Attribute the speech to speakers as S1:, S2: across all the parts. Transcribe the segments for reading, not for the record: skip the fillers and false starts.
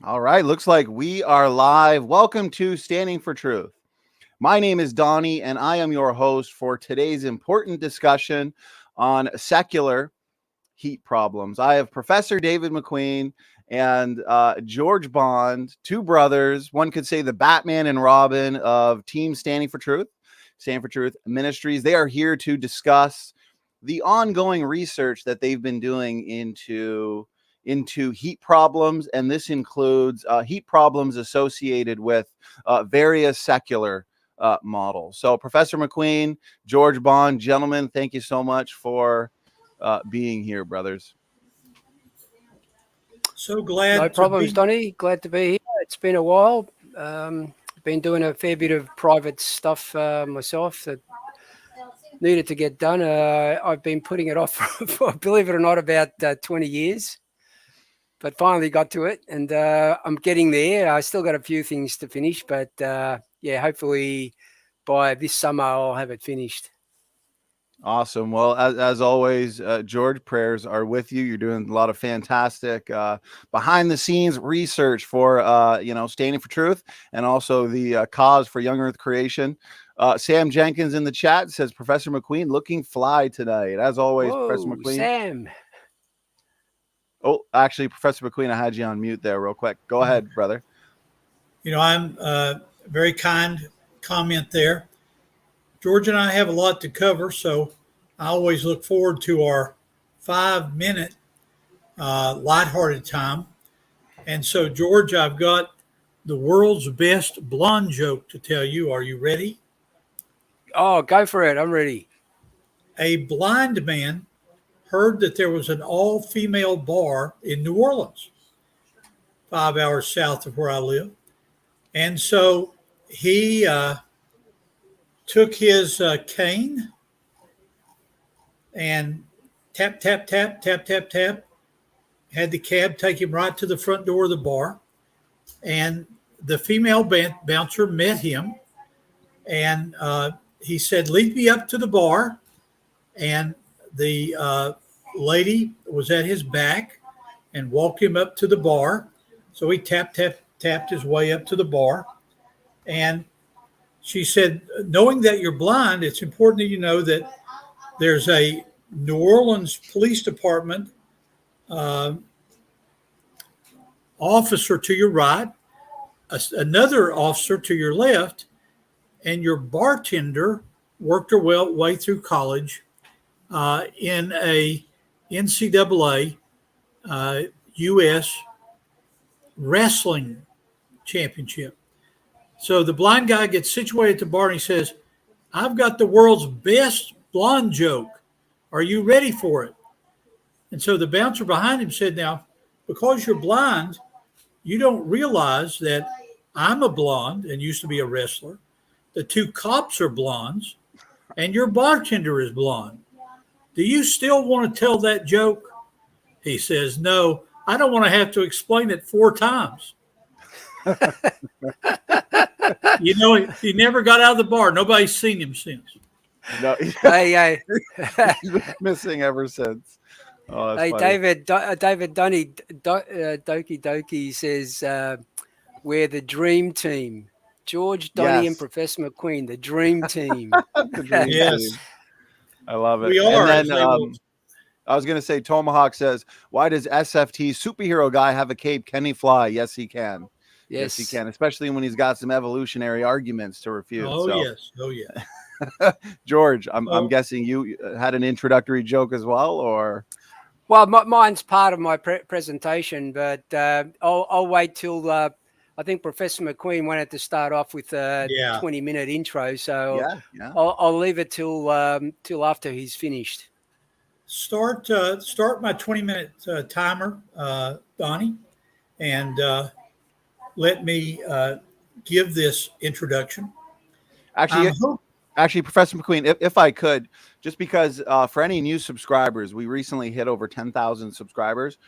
S1: All right, looks like we are live. Welcome to Standing for Truth. My name is Donnie, and I am your host for today's important discussion on secular heat problems. I have Professor David McQueen and George Bond, two brothers. One could say the Batman and Robin of Team Standing for Truth, Standing for Truth Ministries. They are here to discuss the ongoing research that they've been doing into heat problems, and this includes heat problems associated with various secular models. So, Professor McQueen, George Bond, gentlemen, thank you so much for being here, brothers.
S2: So glad.
S3: No problems, Donnie. Glad to be here. It's been a while. Been doing a fair bit of private stuff myself that needed to get done. I've been putting it off for, believe it or not, about 20 years. But finally got to it, and I'm getting there. I still got a few things to finish, but hopefully by this summer I'll have it finished.
S1: Awesome. Well, as always, George, prayers are with you. You're doing a lot of fantastic behind the scenes research for, Standing for Truth and also the cause for Young Earth Creation. Sam Jenkins in the chat says, Professor McQueen looking fly tonight. As always,
S3: Whoa,
S1: Professor McQueen.
S3: Sam.
S1: Oh, actually, Professor McQueen, I had you on mute there real quick. Go ahead, brother.
S2: I'm very kind comment there. George and I have a lot to cover, so I always look forward to our 5-minute lighthearted time. And so, George, I've got the world's best blonde joke to tell you. Are you ready?
S3: Oh, go for it. I'm ready.
S2: A blind man heard that there was an all-female bar in New Orleans, 5 hours south of where I live. And so he took his cane and tap, tap, tap, tap, tap, tap, had the cab take him right to the front door of the bar. And the female bouncer met him, and he said, lead me up to the bar. And the lady was at his back and walked him up to the bar. So he tapped his way up to the bar. And she said, knowing that you're blind, it's important that you know that there's a New Orleans Police Department officer to your right, another officer to your left, and your bartender worked her way through college in a NCAA U.S. wrestling championship. So the blind guy gets situated at the bar and he says, I've got the world's best blonde joke. Are you ready for it? And so the bouncer behind him said, now, because you're blind, you don't realize that I'm a blonde and used to be a wrestler. The two cops are blondes and your bartender is blonde. Do you still want to tell that joke? He says, no, I don't want to have to explain it 4 times. He never got out of the bar. Nobody's seen him since.
S1: No,
S3: Hey.
S1: he's been missing ever since. Oh,
S3: Hey,
S1: funny.
S3: David Dunny, Doki Doki says, we're the dream team. George, Donnie, and Professor McQueen, the dream team.
S1: The dream team. I love it.
S2: We are.
S1: And then I was going to say, Tomahawk says, why does SFT superhero guy have a cape? Can he fly? Yes, he can. Yes, he can, especially when he's got some evolutionary arguments to refute.
S2: Yes.
S1: George, I'm guessing you had an introductory joke as well, or?
S3: Well, mine's part of my presentation, but I'll wait till I think Professor McQueen wanted to start off with a 20-minute intro, so I'll leave it till after he's finished.
S2: Start my 20-minute timer, Donnie, and let me give this introduction.
S1: Actually, Professor McQueen, if I could, just because for any new subscribers, we recently hit over 10,000 subscribers.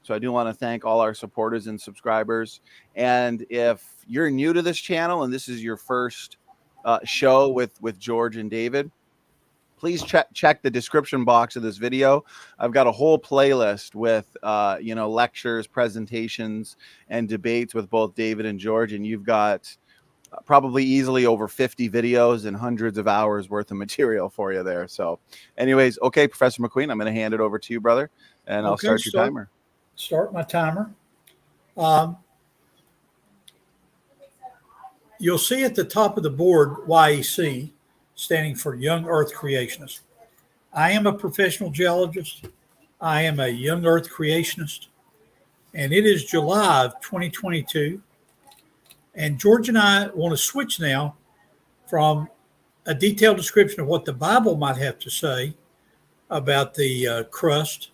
S1: So I do want to thank all our supporters and subscribers. And if you're new to this channel and this is your first show with George and David, please check the description box of this video. I've got a whole playlist with lectures, presentations, and debates with both David and George, and you've got probably easily over 50 videos and hundreds of hours worth of material for you there. So anyways, okay, Professor McQueen, I'm going to hand it over to you, brother, and I'll start your timer.
S2: Start my timer. You'll see at the top of the board YEC, standing for Young Earth Creationist. I am a professional geologist. I am a young Earth creationist. And it is July of 2022. And George and I want to switch now from a detailed description of what the Bible might have to say about the crust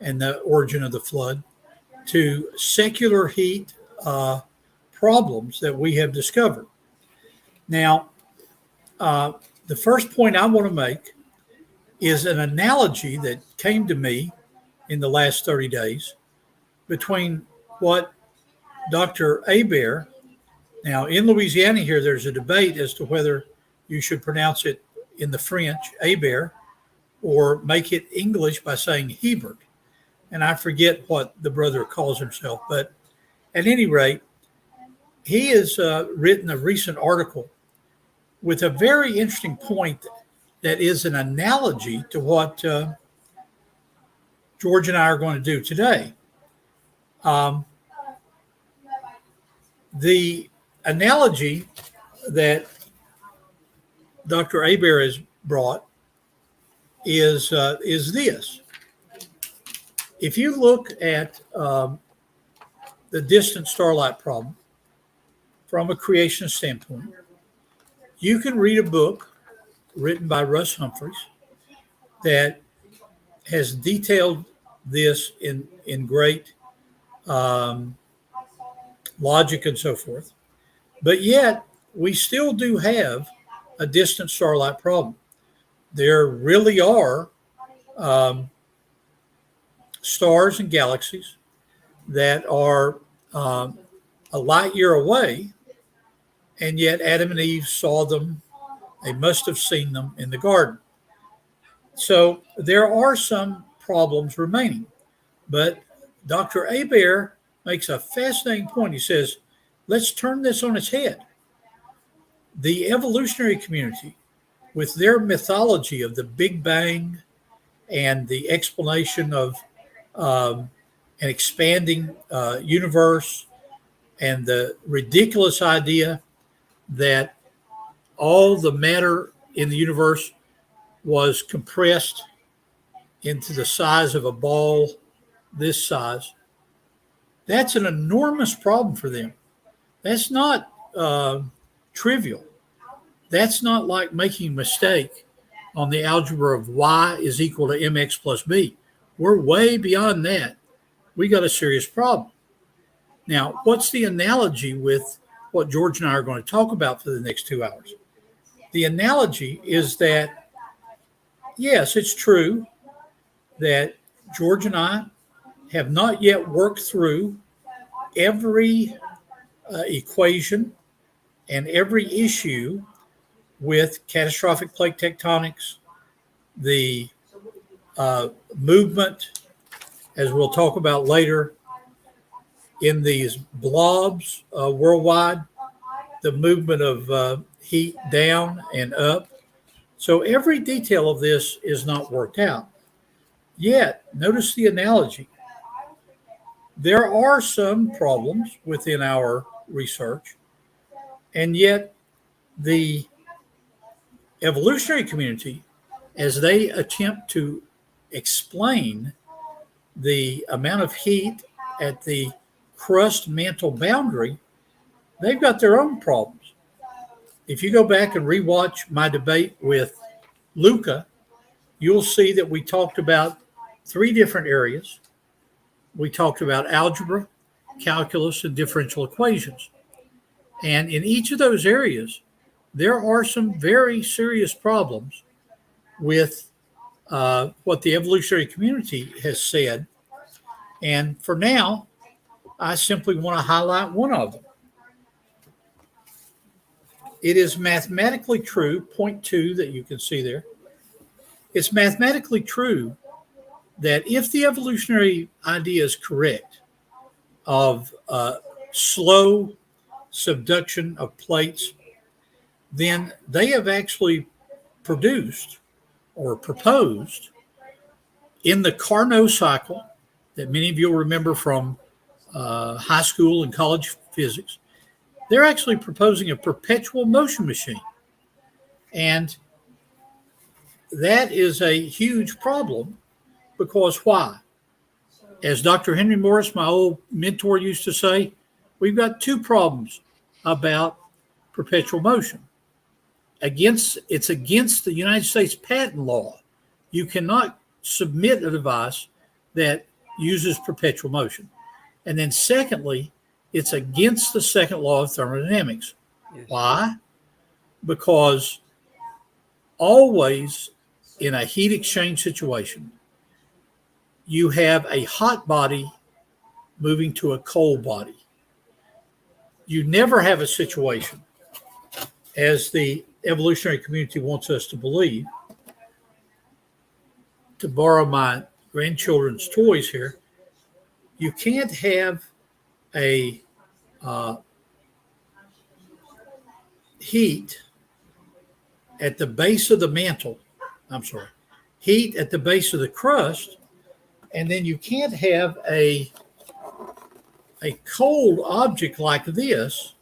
S2: and the origin of the flood to secular heat problems that we have discovered. Now, the first point I want to make is an analogy that came to me in the last 30 days between what Dr. Hebert, now in Louisiana here, there's a debate as to whether you should pronounce it in the French, Hebert, or make it English by saying Hebert. And I forget what the brother calls himself, but at any rate, he has written a recent article with a very interesting point that is an analogy to what George and I are going to do today. The analogy that Dr. Hebert has brought is this. If you look at the distant starlight problem from a creationist standpoint, you can read a book written by Russ Humphreys that has detailed this in great logic and so forth. But yet, we still do have a distant starlight problem. There really are stars and galaxies that are a light year away, and yet Adam and Eve saw them. They must have seen them in the garden. So there are some problems remaining. But Dr. Hebert makes a fascinating point. He says, let's turn this on its head. The evolutionary community, with their mythology of the Big Bang and the explanation of an expanding universe and the ridiculous idea that all the matter in the universe was compressed into the size of a ball this size, that's an enormous problem for them. That's not trivial. That's not like making a mistake on the algebra of y is equal to mx plus b. We're way beyond that. We got a serious problem. Now, what's the analogy with what George and I are going to talk about for the next 2 hours? The analogy is that, yes, it's true that George and I have not yet worked through every equation and every issue with catastrophic plate tectonics, the movement, as we'll talk about later, in these blobs worldwide, the movement of heat down and up. So every detail of this is not worked out. Yet, notice the analogy. There are some problems within our research, and yet the evolutionary community, as they attempt to explain the amount of heat at the crust mantle boundary, they've got their own problems. If you go back and rewatch my debate with Luca, you'll see that we talked about 3 different areas. We talked about algebra, calculus, and differential equations. And in each of those areas, there are some very serious problems with what the evolutionary community has said. And for now, I simply want to highlight one of them. It is mathematically true, point 2 that you can see there, It's mathematically true that if the evolutionary idea is correct of slow subduction of plates, then they have actually produced or proposed in the Carnot cycle that many of you will remember from high school and college physics. They're actually proposing a perpetual motion machine. And that is a huge problem because why? As Dr. Henry Morris, my old mentor, used to say, we've got two problems about perpetual motion. It's against the United States patent law. You cannot submit a device that uses perpetual motion. And then secondly, it's against the second law of thermodynamics.
S3: Yes.
S2: Why? Because always in a heat exchange situation, you have a hot body moving to a cold body. You never have a situation, as the evolutionary community wants us to believe, to borrow my grandchildren's toys here, you can't have a heat at the base of the mantle, heat at the base of the crust, and then you can't have a cold object like this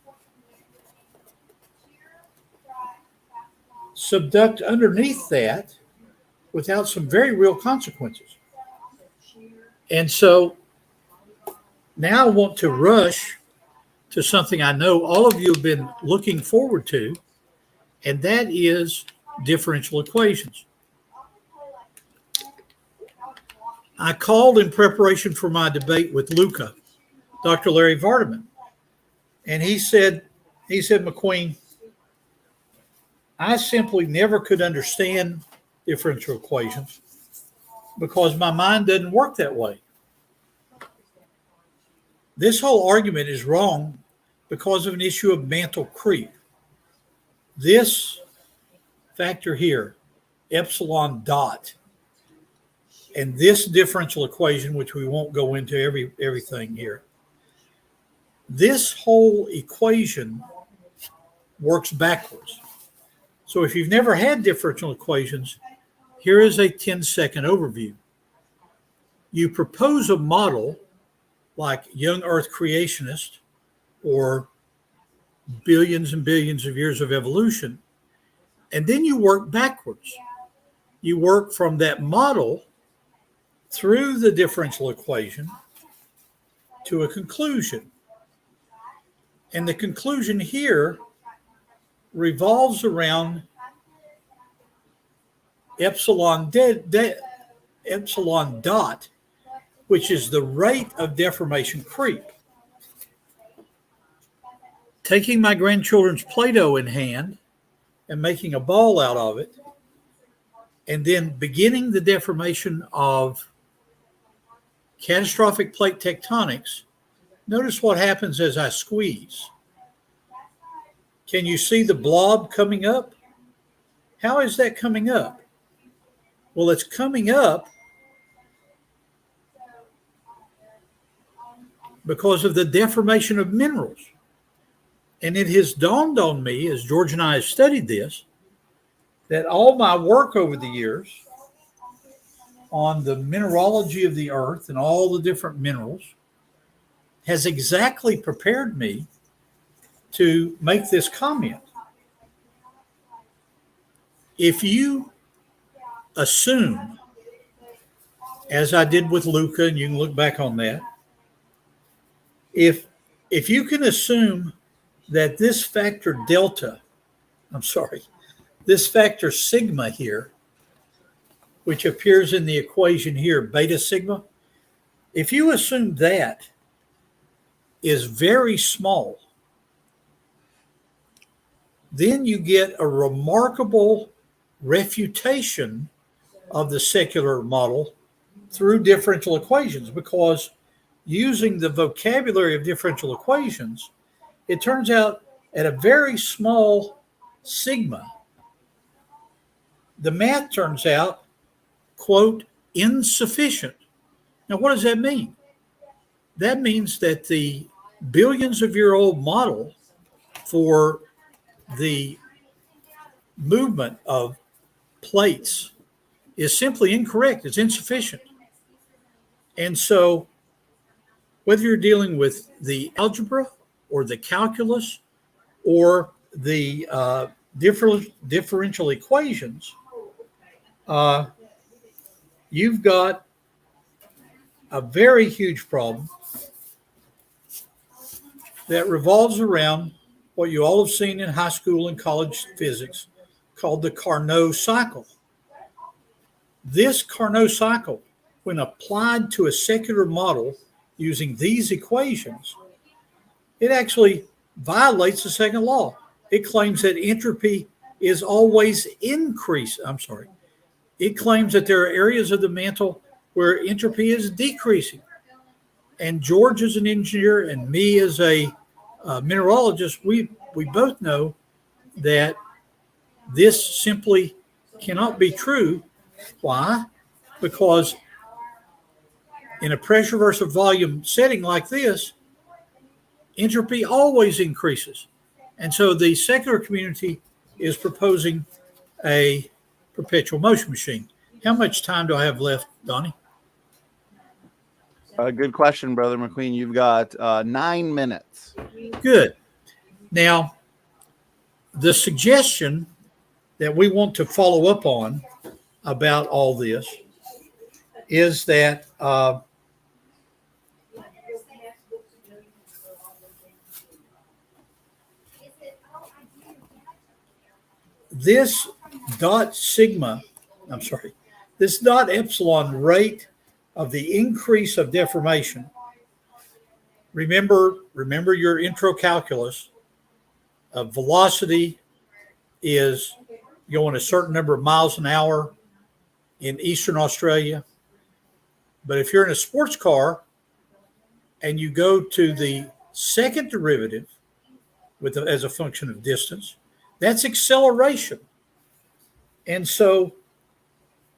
S2: subduct underneath that without some very real consequences. And so now I want to rush to something I know all of you have been looking forward to, and that is differential equations. I called in preparation for my debate with Luca, Dr. Larry Vardaman, and he said, McQueen, I simply never could understand differential equations because my mind doesn't work that way. This whole argument is wrong because of an issue of mantle creep. This factor here, epsilon dot, and this differential equation, which we won't go into everything here, this whole equation works backwards. So if you've never had differential equations, here is a 10-second overview. You propose a model like young Earth creationist or billions and billions of years of evolution, and then you work backwards. You work from that model through the differential equation to a conclusion. And the conclusion here revolves around epsilon dot, which is the rate of deformation creep. Taking my grandchildren's Play-Doh in hand and making a ball out of it, and then beginning the deformation of catastrophic plate tectonics, notice what happens as I squeeze. Can you see the blob coming up? How is that coming up? Well, it's coming up because of the deformation of minerals. And it has dawned on me, as George and I have studied this, that all my work over the years on the mineralogy of the earth and all the different minerals has exactly prepared me to make this comment. If you assume, as I did with Luca, and you can look back on that, if you can assume that this factor this factor sigma here, which appears in the equation here, beta sigma, if you assume that is very small, then you get a remarkable refutation of the secular model through differential equations, because using the vocabulary of differential equations, it turns out at a very small sigma, the math turns out quote, insufficient. Now, what does that mean? That means that the billions of year old model for the movement of plates is simply incorrect. It's insufficient. And so, whether you're dealing with the algebra or the calculus or the differential equations, you've got a very huge problem that revolves around what you all have seen in high school and college physics called the Carnot cycle. This Carnot cycle, when applied to a secular model using these equations, it actually violates the second law. It claims that entropy is always increasing. It claims that there are areas of the mantle where entropy is decreasing. And George is an engineer and me as a mineralogist, we both know that this simply cannot be true. Why? Because in a pressure versus volume setting like this, entropy always increases. And so the secular community is proposing a perpetual motion machine. How much time do I have left, Donnie?
S1: Good question, Brother McQueen. You've got 9 minutes.
S2: Good. Now, the suggestion that we want to follow up on about all this is that this this dot epsilon rate of the increase of deformation. Remember your intro calculus. Velocity is going a certain number of miles an hour in Eastern Australia. But if you're in a sports car and you go to the second derivative as a function of distance, that's acceleration. And so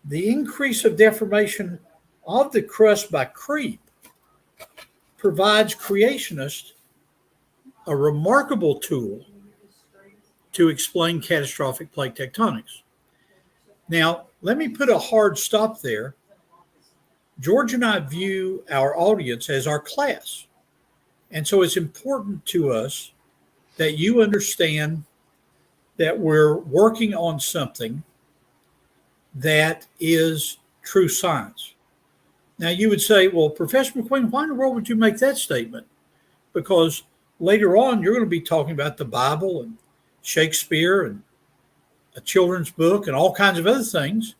S2: the increase of deformation of the crust by creep provides creationists a remarkable tool to explain catastrophic plate tectonics. Now, let me put a hard stop there. George and I view our audience as our class. And so it's important to us that you understand that we're working on something that is true science. Now, you would say, well, Professor McQueen, why in the world would you make that statement? Because later on, you're going to be talking about the Bible and Shakespeare and a children's book and all kinds of other things.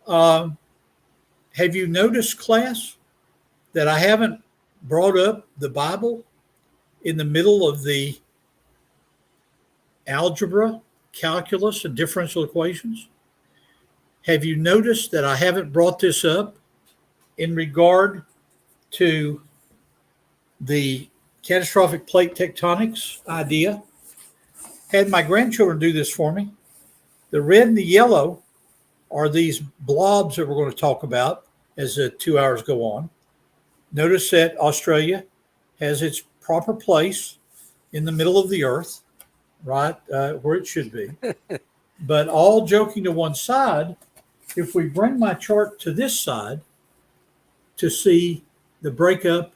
S2: Have you noticed, class, that I haven't brought up the Bible in the middle of the algebra, calculus, and differential equations? Have you noticed that I haven't brought this up in regard to the catastrophic plate tectonics idea? Had my grandchildren do this for me. The red and the yellow are these blobs that we're going to talk about as the 2 hours go on. Notice that Australia has its proper place in the middle of the earth, right where it should be. But all joking to one side, if we bring my chart to this side to see the breakup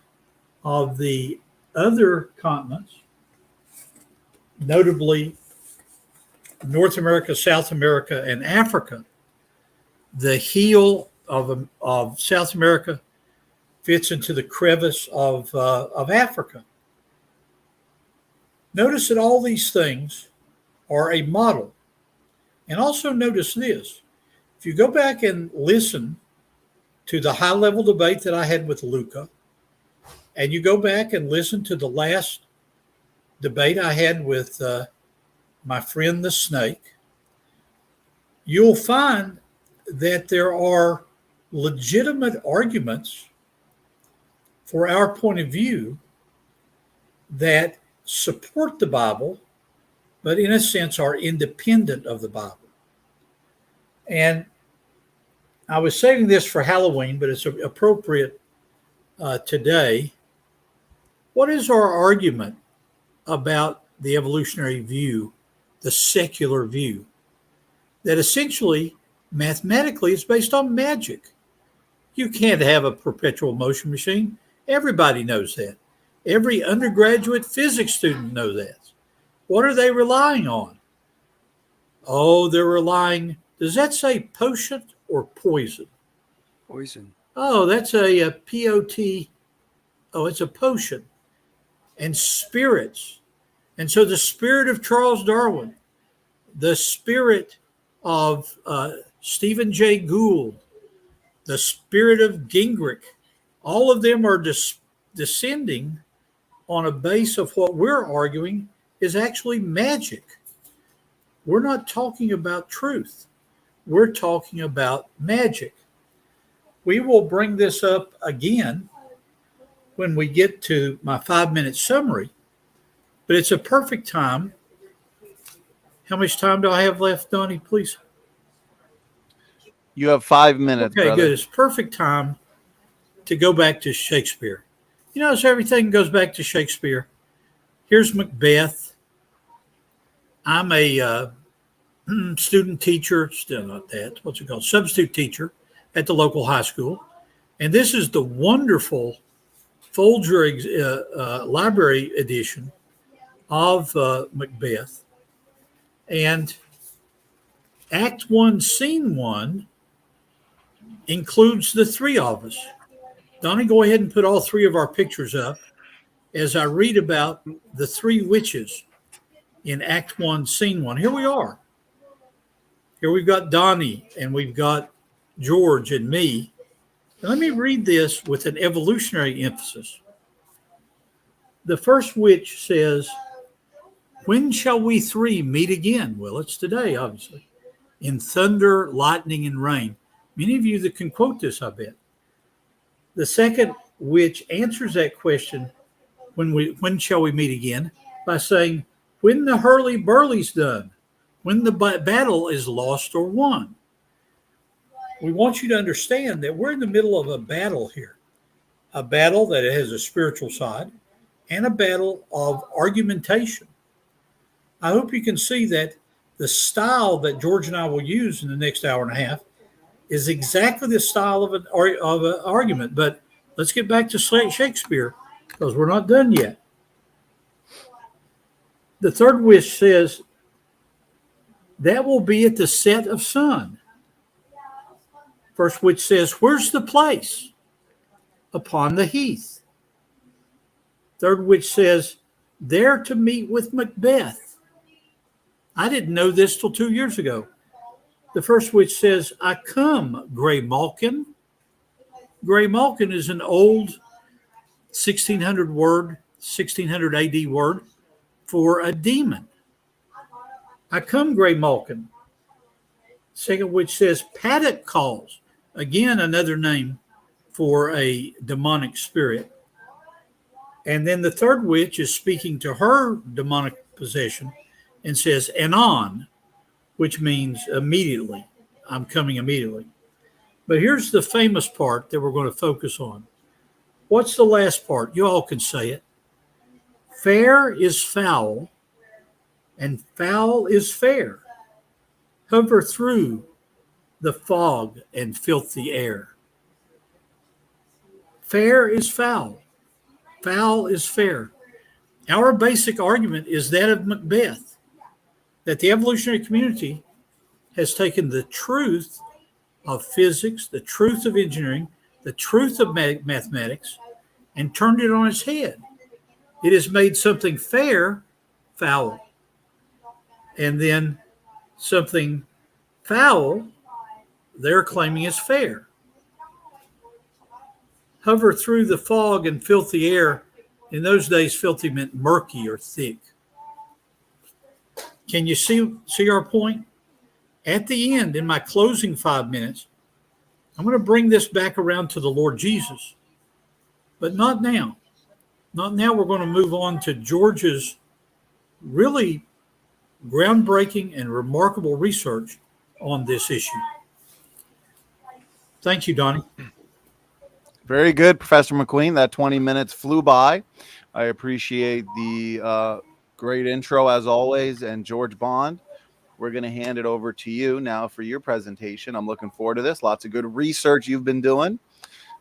S2: of the other continents, notably North America, South America, and Africa, the heel of South America fits into the crevice of Africa. Notice that all these things are a model. And also notice this. If you go back and listen to the high-level debate that I had with Luca, and you go back and listen to the last debate I had with my friend the snake, you'll find that there are legitimate arguments for our point of view that support the Bible, but in a sense are independent of the Bible. And I was saving this for Halloween, but it's appropriate today. What is our argument about the evolutionary view, the secular view, that essentially, mathematically, is based on magic? You can't have a perpetual motion machine. Everybody knows that. Every undergraduate physics student knows that. What are they relying on? Oh, they're relying, does that say potion or poison?
S3: Poison.
S2: Oh, that's a P-O-T. Oh, it's a potion. And spirits. And so the spirit of Charles Darwin, the spirit of Stephen Jay Gould, the spirit of Gingrich, all of them are descending on a base of what we're arguing is actually magic. We're not talking about truth. We're talking about magic. We will bring this up again when we get to my 5-minute summary, but it's a perfect time. How much time do I have left, Donnie, please?
S1: You have 5 minutes,
S2: Okay,
S1: brother.
S2: good. It's perfect time to go back to Shakespeare. You notice everything goes back to Shakespeare. Here's Macbeth. I'm a student teacher, still not that, what's it called? Substitute teacher at the local high school. And this is the wonderful Folger library edition of Macbeth. And Act 1, Scene 1 includes the three of us. Donnie, go ahead and put all three of our pictures up as I read about the three witches in Act 1, Scene 1. Here we are. Here we've got Donnie, and we've got George and me. And let me read this with an evolutionary emphasis. The first witch says, "When shall we three meet again?" Well, it's today, obviously. "In thunder, lightning, and rain." Many of you that can quote this, I bet. The second witch answers that question, when shall we meet again, by saying, "When the hurly-burly's done, when the battle is lost or won." We want you to understand that we're in the middle of a battle here, a battle that has a spiritual side and a battle of argumentation. I hope you can see that the style that George and I will use in the next hour and a half is exactly the style of an argument. But let's get back to Shakespeare, because we're not done yet. The third witch says, "That will be at the set of sun." First witch says, "Where's the place?" "Upon the heath." Third witch says, "There to meet with Macbeth." I didn't know this till 2 years ago. The first witch says, "I come, Grey Malkin." Grey Malkin is an old 1600 AD word for a demon. "I come, Grey Malkin." Second witch says, "Paddock calls." Again, another name for a demonic spirit. And then the third witch is speaking to her demonic possession and says, "Anon," which means immediately. I'm coming immediately. But here's the famous part that we're going to focus on. What's the last part? You all can say it. "Fair is foul, and foul is fair. Hover through the fog and filthy air." Fair is foul. Foul is fair. Our basic argument is that of Macbeth, that the evolutionary community has taken the truth of physics, the truth of engineering, the truth of mathematics, and turned it on its head. It has made something fair foul, and then something foul they're claiming is fair. Hover through the fog and filthy air. In those days, filthy meant murky or thick. Can you see our point? At the end, in my closing 5 minutes, I'm going to bring this back around to the Lord Jesus, but not now. Not now. We're going to move on to George's really groundbreaking and remarkable research on this issue. Thank you, Donnie.
S1: Very good, Professor McQueen. That 20 minutes flew by. I appreciate the great intro as always. And George Bond, we're going to hand it over to you now for your presentation. I'm looking forward to this. Lots of good research you've been doing,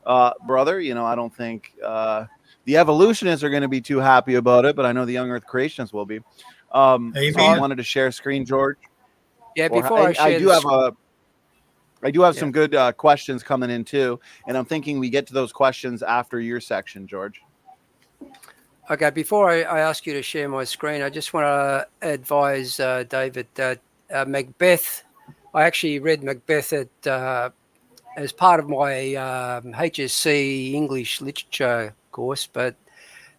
S1: brother. You know, I don't think the evolutionists are going to be too happy about it, but I know the young Earth creationists will be. So you
S2: Amen.
S1: wanted to share screen, George?
S3: Yeah,
S1: Or,
S3: before I
S1: I
S3: share
S1: do have
S3: yeah.
S1: some good questions coming in too, and I'm thinking we get to those questions after your section, George.
S3: Okay, before I ask you to share my screen, I just want to advise David that Macbeth, I actually read Macbeth as part of my HSC English literature course, but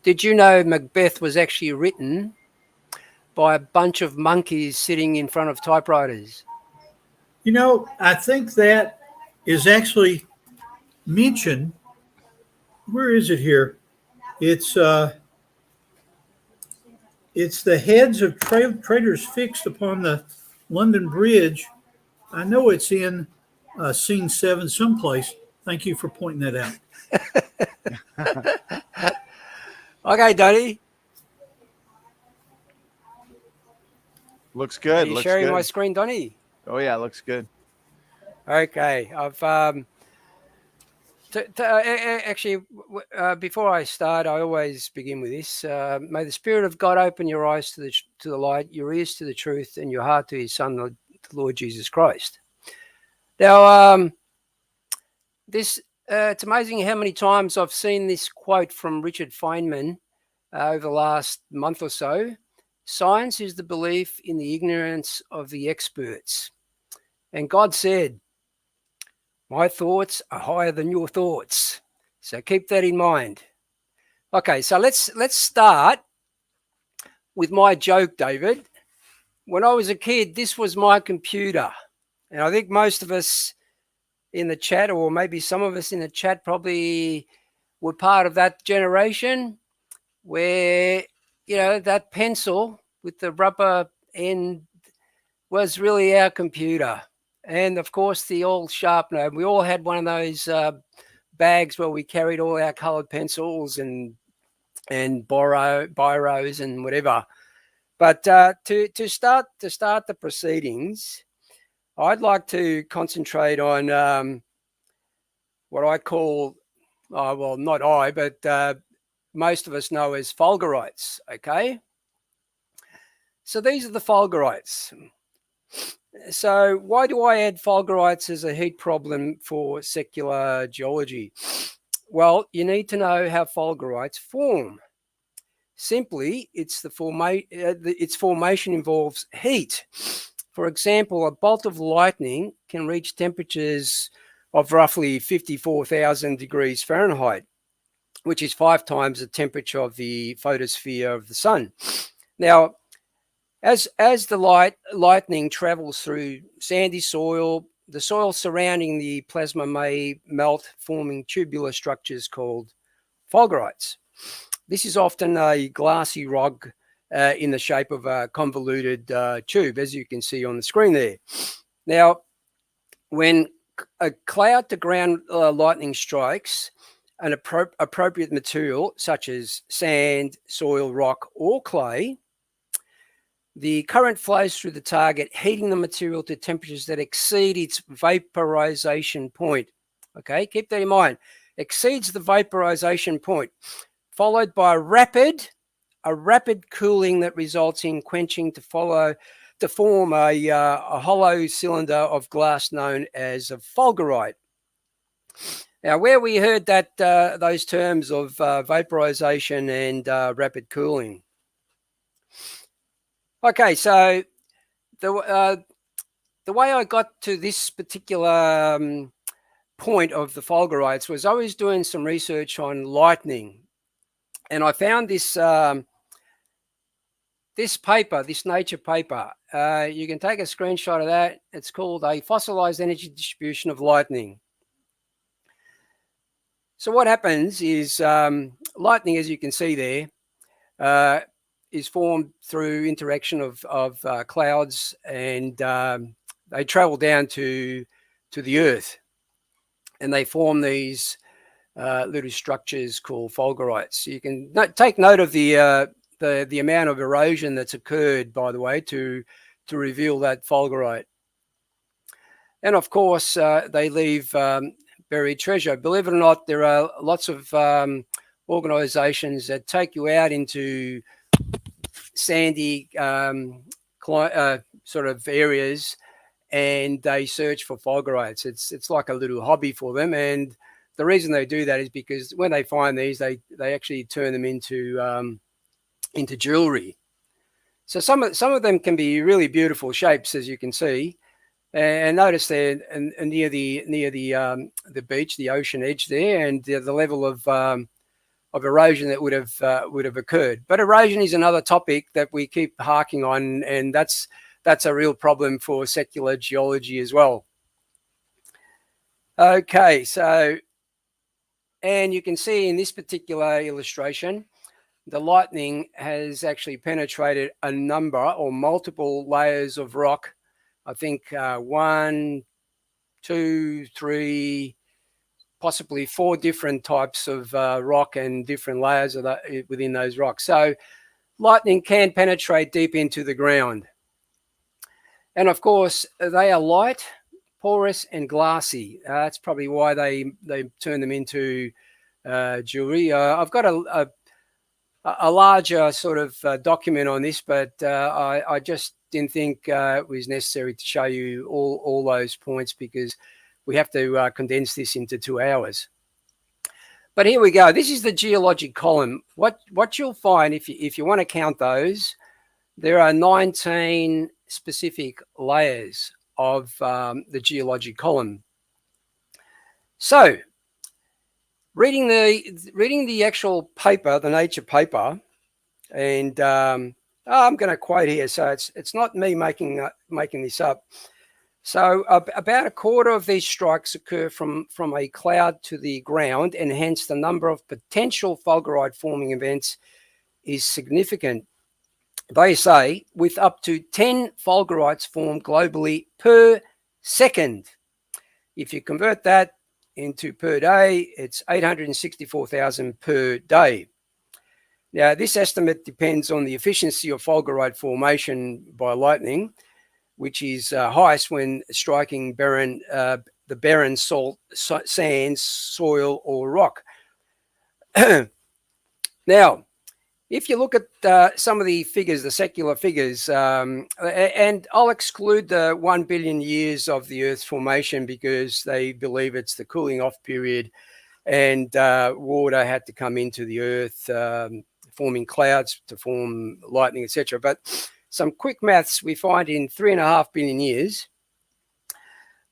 S3: did you know Macbeth was actually written by a bunch of monkeys sitting in front of typewriters?
S2: You know, I think that is actually mentioned. Where is it here? It's the heads of traitors fixed upon the London Bridge. I know it's in scene 7 someplace. Thank you for pointing that out.
S3: Okay, Donnie.
S1: Looks
S3: Are
S1: good.
S3: you
S1: Looks
S3: sharing
S1: good.
S3: my screen, Donnie?
S1: Oh yeah, looks good.
S3: Okay, I've actually, before I start, I always begin with this. May the Spirit of God open your eyes to the light, your ears to the truth, and your heart to His Son, the Lord Jesus Christ. Now, it's amazing how many times I've seen this quote from Richard Feynman over the last month or so. Science is the belief in the ignorance of the experts. And God said, my thoughts are higher than your thoughts. So keep that in mind. Okay, so let's start with my joke, David. When I was a kid, this was my computer. And I think most of us in the chat, or maybe some of us in the chat, probably were part of that generation where, you know, that pencil with the rubber end was really our computer. And of course, the old sharpener. We all had one of those bags where we carried all our colored pencils and biros and whatever. But to start the proceedings, I'd like to concentrate on what I call, well, not I, but most of us know as fulgurites. Okay, so these are the fulgurites. So why do I add fulgurites as a heat problem for secular geology? Well, you need to know how fulgurites form. Simply, its formation involves heat. For example, a bolt of lightning can reach temperatures of roughly 54,000 degrees Fahrenheit, which is 5 times the temperature of the photosphere of the sun. Now, as the lightning travels through sandy soil, the soil surrounding the plasma may melt, forming tubular structures called fulgurites. This is often a glassy rock in the shape of a convoluted tube, as you can see on the screen there. Now, when a cloud-to-ground lightning strikes, an appropriate material such as sand, soil, rock, or clay, the current flows through the target, heating the material to temperatures that exceed its vaporization point. Okay, keep that in mind. Exceeds the vaporization point, followed by a rapid cooling that results in quenching to form a hollow cylinder of glass known as a fulgurite. Now, where we heard that those terms of vaporization and rapid cooling. Okay, so the way I got to this particular point of the fulgurites was I was doing some research on lightning, and I found this this nature paper. You can take a screenshot of that. It's called A Fossilized Energy Distribution of Lightning. So what happens is lightning, as you can see there, is formed through interaction of clouds, and they travel down to the Earth. and they form these little structures called fulgurites. So you can take note of the amount of erosion that's occurred, by the way, to reveal that fulgurite. And of course, they leave buried treasure. Believe it or not, there are lots of organizations that take you out into sandy sort of areas, and they search for fulgurites. It's like a little hobby for them, and the reason they do that is because when they find these, they actually turn them into jewelry. So some of them can be really beautiful shapes, as you can see. And notice there near the beach, the ocean edge there, and the level of erosion that would have occurred. But erosion is another topic that we keep harking on, and that's a real problem for secular geology as well. Okay, so, and you can see in this particular illustration, the lightning has actually penetrated a number or multiple layers of rock. I think 1, 2, 3, possibly 4 different types of rock and different layers of that within those rocks. So lightning can penetrate deep into the ground. And of course, they are light, porous, and glassy. That's probably why they turn them into jewelry. I've got a larger sort of document on this, but I just didn't think it was necessary to show you all those points, because we have to condense this into 2 hours. But here we go. This is the geologic column. What you'll find, if you want to count those, there are 19 specific layers of the geologic column. So, reading the actual paper, the Nature paper, and I'm going to quote here, so it's not me making this up. So about a quarter of these strikes occur from a cloud to the ground, and hence the number of potential fulgurite forming events is significant. They say with up to 10 fulgurites formed globally per second. If you convert that into per day, it's 864,000 per day. Now, this estimate depends on the efficiency of fulgurite formation by lightning, which is highest when striking the barren salt sands, soil, or rock. Now, if you look at some of the figures, the secular figures, and I'll exclude the 1 billion years of the Earth's formation, because they believe it's the cooling off period, and water had to come into the Earth, forming clouds to form lightning, etc. But some quick maths, we find in 3.5 billion years,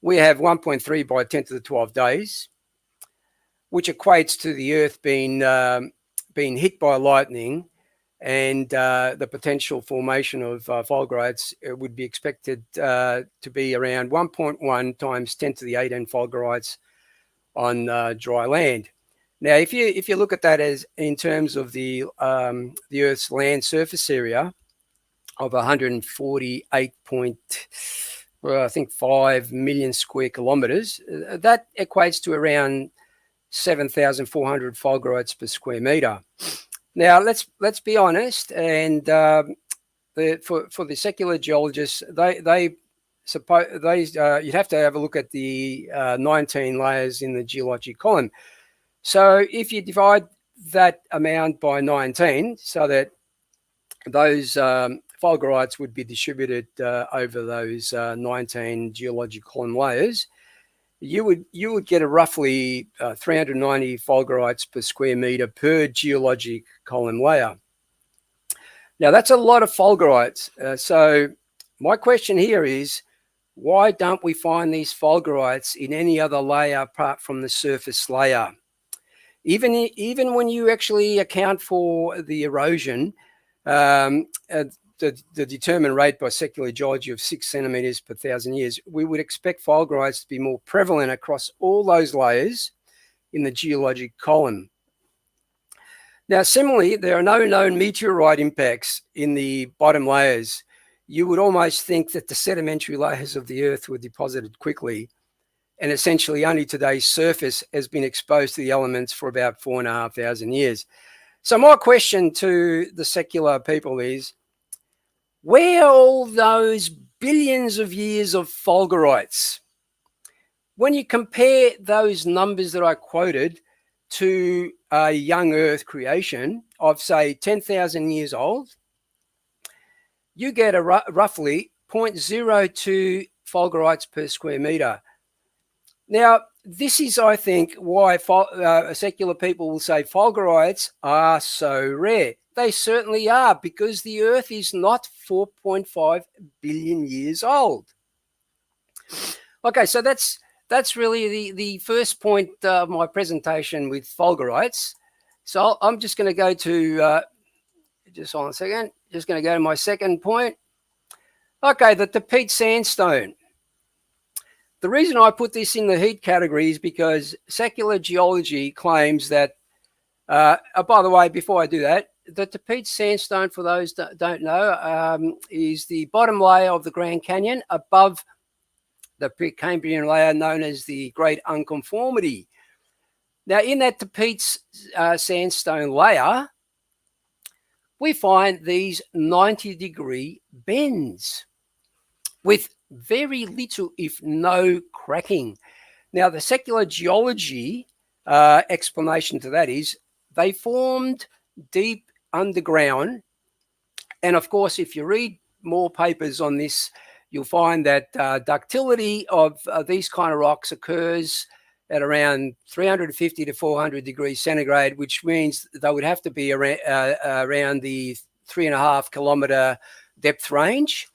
S3: we have 1.3 by 10 to the 12 days, which equates to the Earth being hit by lightning, and the potential formation of fulgurites would be expected to be around 1.1 times 10 to the 18 fulgurites on dry land. Now, if you look at that as in terms of the Earth's land surface area of 148.5 million square kilometers, that equates to around 7,400 fulgurites per square meter. Now, let's be honest, and for the secular geologists, you'd have to have a look at the 19 layers in the geologic column. So if you divide that amount by 19, so that those fulgurites would be distributed over those 19 geologic column layers, you would get a roughly 390 fulgurites per square meter per geologic column layer. Now, that's a lot of fulgurites. So my question here is, why don't we find these fulgurites in any other layer apart from the surface layer? Even when you actually account for the erosion, the determined rate by secular geology of 6 centimeters per 1,000 years, we would expect fulgurites to be more prevalent across all those layers in the geologic column. Now, similarly, there are no known meteorite impacts in the bottom layers. You would almost think that the sedimentary layers of the Earth were deposited quickly. and essentially only today's surface has been exposed to the elements for about 4,500 years. So my question to the secular people is, where are all those billions of years of fulgurites? When you compare those numbers that I quoted to a young Earth creation of, say, 10,000 years old, you get a roughly 0.02 fulgurites per square meter. Now, this is, I think, why secular people will say fulgurites are so rare. They certainly are, because the Earth is not 4.5 billion years old. Okay, so that's really the first point of my presentation with fulgurites. So I'm just going to go to, just hold on a second, just going to go to my second point. Okay, the Tapete sandstone. The reason I put this in the heat category is because secular geology claims that, by the way, before I do that, the Tapete sandstone, for those that don't know, is the bottom layer of the Grand Canyon above the Precambrian layer known as the Great Unconformity. Now, in that Tapete sandstone layer, we find these 90-degree bends with very little, if no, cracking. Now, the secular geology explanation to that is they formed deep underground. And of course, if you read more papers on this, you'll find that ductility of these kind of rocks occurs at around 350 to 400 degrees centigrade, which means they would have to be around the 3.5 kilometer depth range,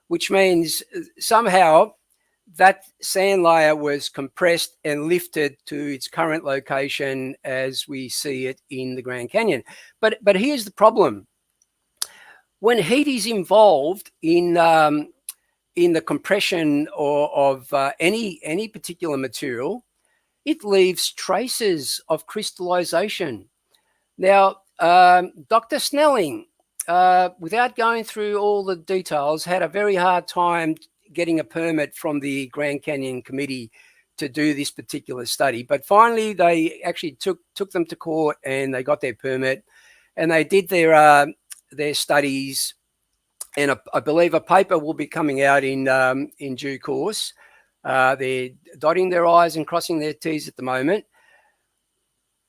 S3: which means somehow that sand layer was compressed and lifted to its current location as we see it in the Grand Canyon. But here's the problem. When heat is involved in the compression of any particular material, it leaves traces of crystallization. Now, Dr. Snelling, without going through all the details, had a very hard time getting a permit from the Grand Canyon Committee to do this particular study. But finally, they actually took them to court and they got their permit, and they did their studies. And I believe a paper will be coming out in due course. They're dotting their I's and crossing their T's at the moment.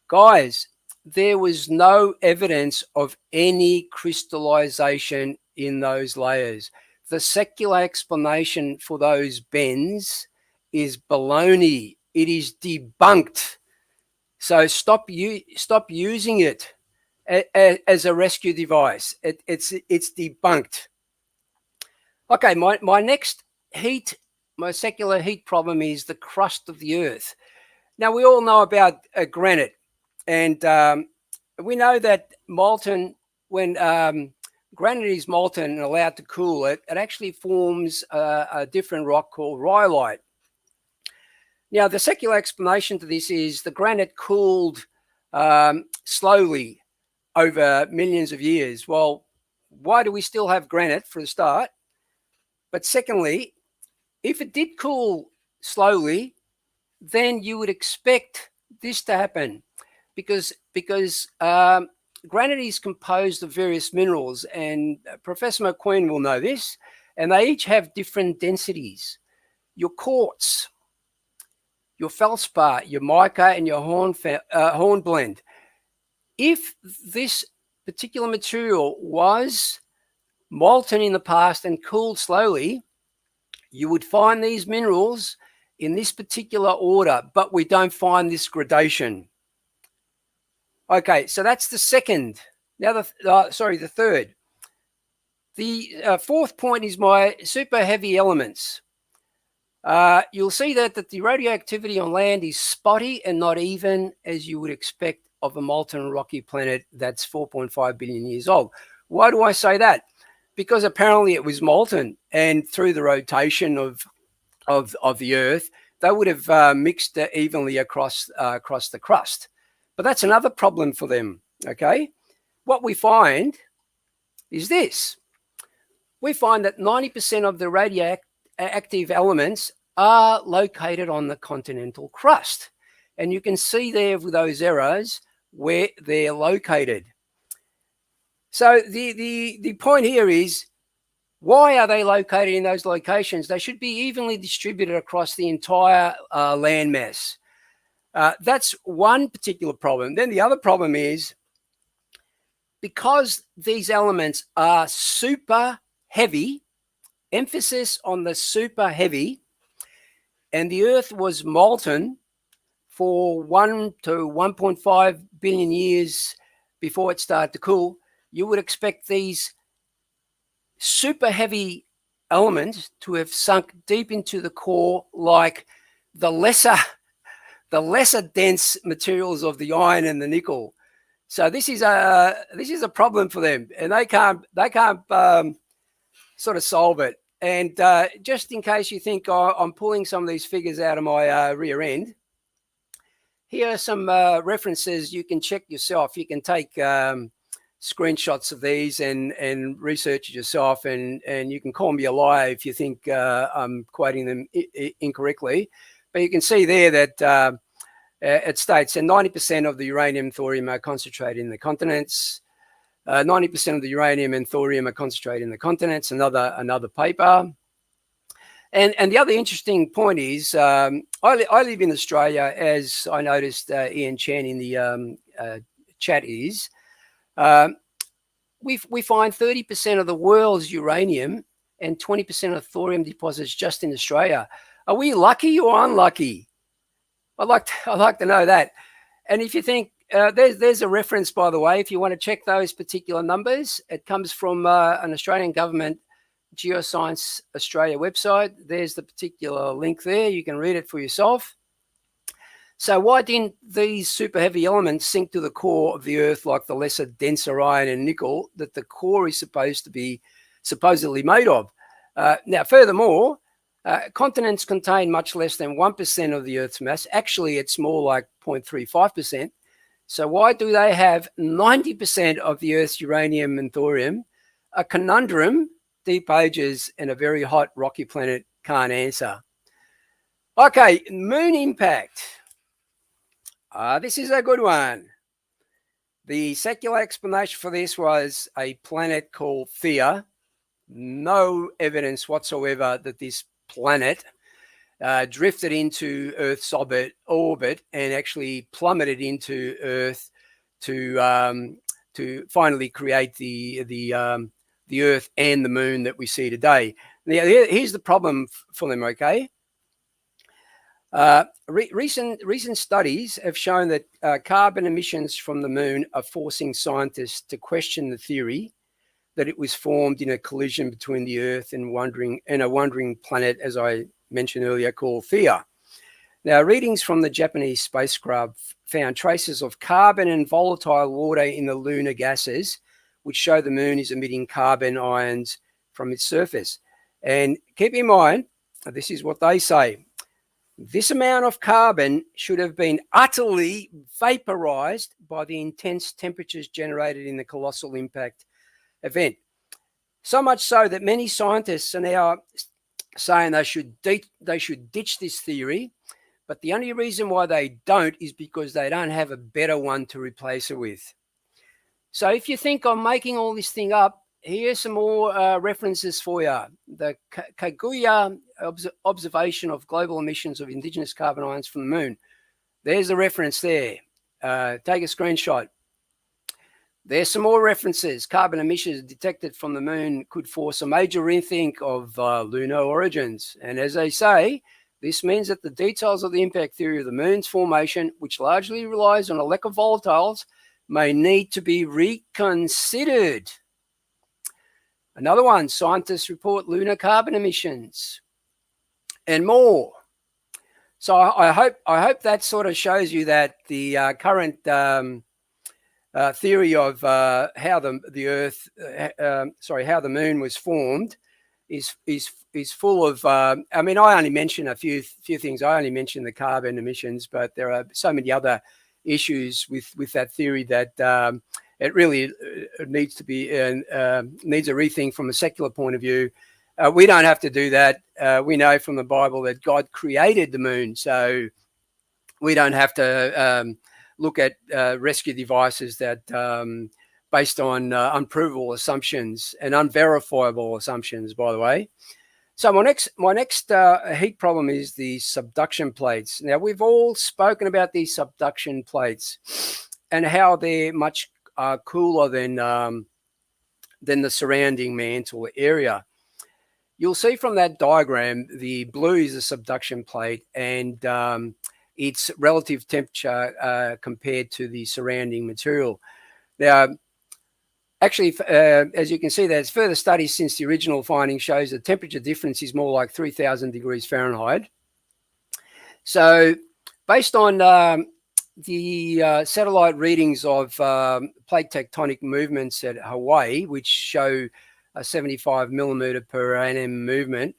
S3: Guys, there was no evidence of any crystallization in those layers. The secular explanation for those bends is baloney. It is debunked. So stop using it as a rescue device. It's debunked. Okay, my next my secular heat problem is the crust of the Earth. Now, we all know about granite, and we know that when granite is molten and allowed to cool, it actually forms a different rock called rhyolite. Now, the secular explanation to this is the granite cooled slowly over millions of years. Well, why do we still have granite for a start? But secondly, if it did cool slowly, then you would expect this to happen because granite is composed of various minerals, and Professor McQueen will know this, and they each have different densities. Your quartz, your feldspar, your mica, and your hornblende. If this particular material was molten in the past and cooled slowly, you would find these minerals in this particular order, but we don't find this gradation. Okay, so that's the second. Now, the third. The fourth point is my super heavy elements. You'll see that the radioactivity on land is spotty and not even as you would expect of a molten rocky planet that's 4.5 billion years old. Why do I say that? Because apparently it was molten, and through the rotation of the Earth, they would have mixed evenly across the crust. But that's another problem for them, okay? What we find is this. We find that 90% of the radioactive elements are located on the continental crust. And you can see there with those arrows where they're located. So the point here is, why are they located in those locations? They should be evenly distributed across the entire landmass. That's one particular problem. Then the other problem is, because these elements are super heavy, emphasis on the super heavy, and the Earth was molten for 1 to 1.5 billion years before it started to cool, you would expect these super heavy elements to have sunk deep into the core, like the lesser dense materials of the iron and the nickel. So this is a problem for them, and they can't sort of solve it. And just in case you think I'm pulling some of these figures out of my rear end, here are some references you can check yourself. You can take screenshots of these and research it yourself, and you can call me a liar if you think I'm quoting them incorrectly. But you can see there that it states that 90% of the uranium and thorium are concentrated in the continents. 90% of the uranium and thorium are concentrated in the continents. Another paper. And the other interesting point is, I live in Australia, as I noticed Ian Chen in the chat is. We find 30% of the world's uranium and 20% of thorium deposits just in Australia. Are we lucky or unlucky? I'd like to know that. And if you think, there's a reference, by the way, if you want to check those particular numbers, it comes from an Australian government Geoscience Australia website. There's the particular link there. You can read it for yourself. So why didn't these super heavy elements sink to the core of the Earth like the lesser, denser iron and nickel that the core is supposed to be supposedly made of? Now, furthermore, continents contain much less than 1% of the Earth's mass. Actually, it's more like 0.35%. So why do they have 90% of the Earth's uranium and thorium? A conundrum deep ages and a very hot rocky planet can't answer. Okay, moon impact. This is a good one. The secular explanation for this was a planet called Theia. No evidence whatsoever that this planet drifted into Earth's orbit and actually plummeted into Earth to finally create the Earth and the moon that we see today. Now, here's the problem for them, okay? Recent studies have shown that carbon emissions from the moon are forcing scientists to question the theory that it was formed in a collision between the Earth and a wandering planet, as I mentioned earlier, called Theia. Now, readings from the Japanese spacecraft found traces of carbon and volatile water in the lunar gases, which show the moon is emitting carbon ions from its surface. And keep in mind, this is what they say. This amount of carbon should have been utterly vaporized by the intense temperatures generated in the colossal impact event. So much so that many scientists are now saying they should ditch this theory, but the only reason why they don't is because they don't have a better one to replace it with. So if you think I'm making all this thing up, here's some more references for you. The Kaguya observation of global emissions of indigenous carbon ions from the moon. There's the reference there. Take a screenshot. There's some more references. Carbon emissions detected from the moon could force a major rethink of lunar origins. And as they say, this means that the details of the impact theory of the moon's formation, which largely relies on a lack of volatiles, may need to be reconsidered. Another one, scientists report lunar carbon emissions and more. So I hope that sort of shows you that the current theory of how the moon was formed is full of. I mean, I only mention a few things. I only mention the carbon emissions, but there are so many other issues with that theory that it really needs to be needs a rethink from a secular point of view. We don't have to do that. We know from the Bible that God created the moon, so we don't have to look at rescue devices that based on unprovable assumptions and unverifiable assumptions, by the way. So my next heat problem is the subduction plates. Now, we've all spoken about these subduction plates and how they're much cooler than the surrounding mantle area. You'll see from that diagram, the blue is a subduction plate, and its relative temperature compared to the surrounding material. Now, actually, as you can see, there's further studies since the original finding shows the temperature difference is more like 3,000 degrees Fahrenheit. So based on the satellite readings of plate tectonic movements at Hawaii, which show a 75 millimeter per annum movement,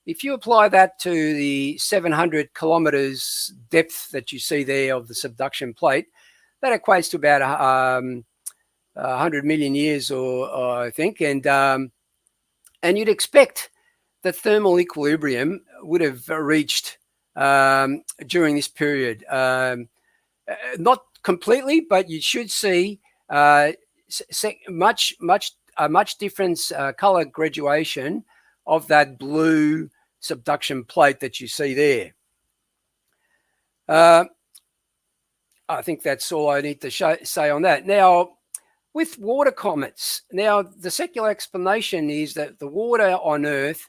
S3: if you apply that to the 700 kilometers depth that you see there of the subduction plate, that equates to about 100 million years, or I think, and you'd expect that thermal equilibrium would have reached during this period. Not completely, but you should see much different color graduation of that blue subduction plate that you see there. I think that's all I need to say on that. Now, with water comets, now the secular explanation is that the water on Earth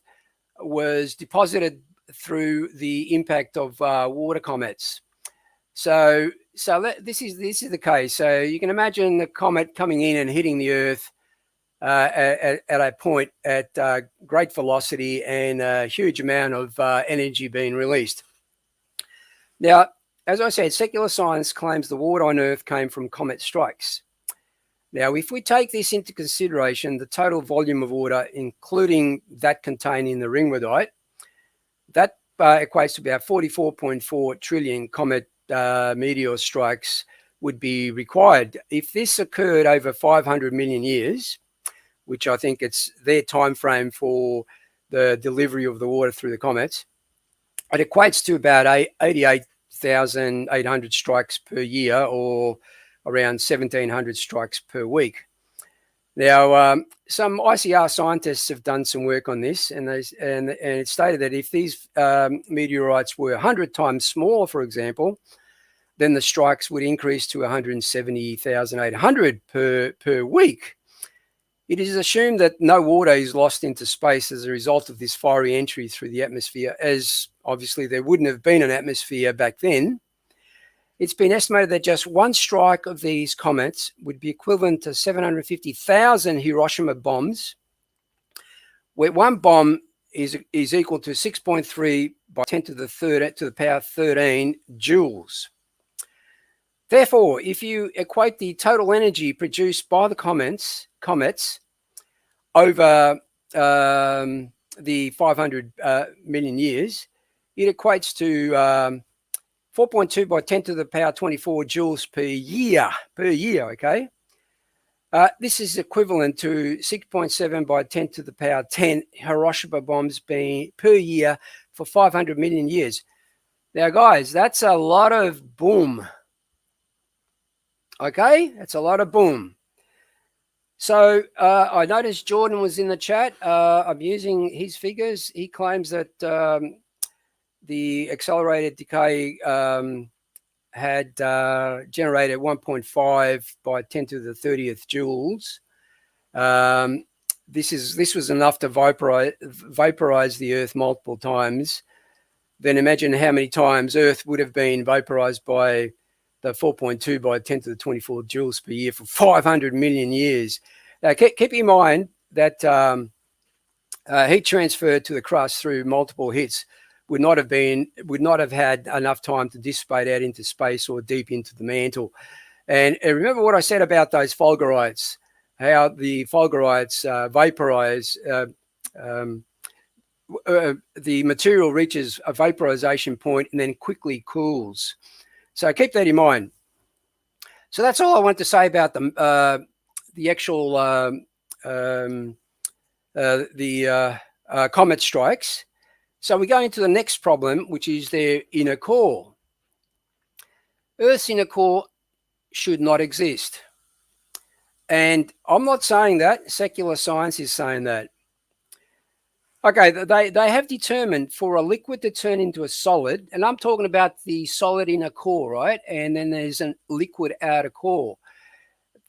S3: was deposited through the impact of water comets. So this is the case. So you can imagine the comet coming in and hitting the Earth at a point at great velocity and a huge amount of energy being released. Now, as I said, secular science claims the water on Earth came from comet strikes. Now, if we take this into consideration, the total volume of water, including that contained in the ringwoodite, that equates to about 44.4 trillion comet meteor strikes would be required. If this occurred over 500 million years, which I think it's their time frame for the delivery of the water through the comets, it equates to about 88,800 strikes per year, or around 1,700 strikes per week. Now, some ICR scientists have done some work on this, and it stated that if these meteorites were 100 times smaller, for example, then the strikes would increase to 170,800 per week. It is assumed that no water is lost into space as a result of this fiery entry through the atmosphere, as obviously there wouldn't have been an atmosphere back then. It's been estimated that just one strike of these comets would be equivalent to 750,000 Hiroshima bombs, where one bomb is equal to 6.3 by 10 to the power 13 joules. Therefore, if you equate the total energy produced by the comets over the 500 million years, it equates to 4.2 by 10 to the power 24 joules per year, okay? This is equivalent to 6.7 by 10 to the power 10 Hiroshima bombs being per year for 500 million years. Now, guys, that's a lot of boom. Okay, that's a lot of boom. So I noticed Jordan was in the chat. I'm using his figures. He claims that the accelerated decay had generated 1.5 by 10 to the 30th joules. This was enough to vaporize the Earth multiple times. Then imagine how many times Earth would have been vaporized by the 4.2 by 10 to the 24 joules per year for 500 million years. Now, keep in mind that heat transfer to the crust through multiple hits would not have had enough time to dissipate out into space or deep into the mantle. And remember what I said about those fulgurites, how the fulgurites vaporize. The material reaches a vaporization point and then quickly cools. So keep that in mind. So that's all I want to say about the actual comet strikes. So we go into the next problem, which is their inner core. Earth's inner core should not exist. And I'm not saying that. Secular science is saying that. Okay, they have determined for a liquid to turn into a solid, and I'm talking about the solid inner core, right? And then there's a liquid outer core.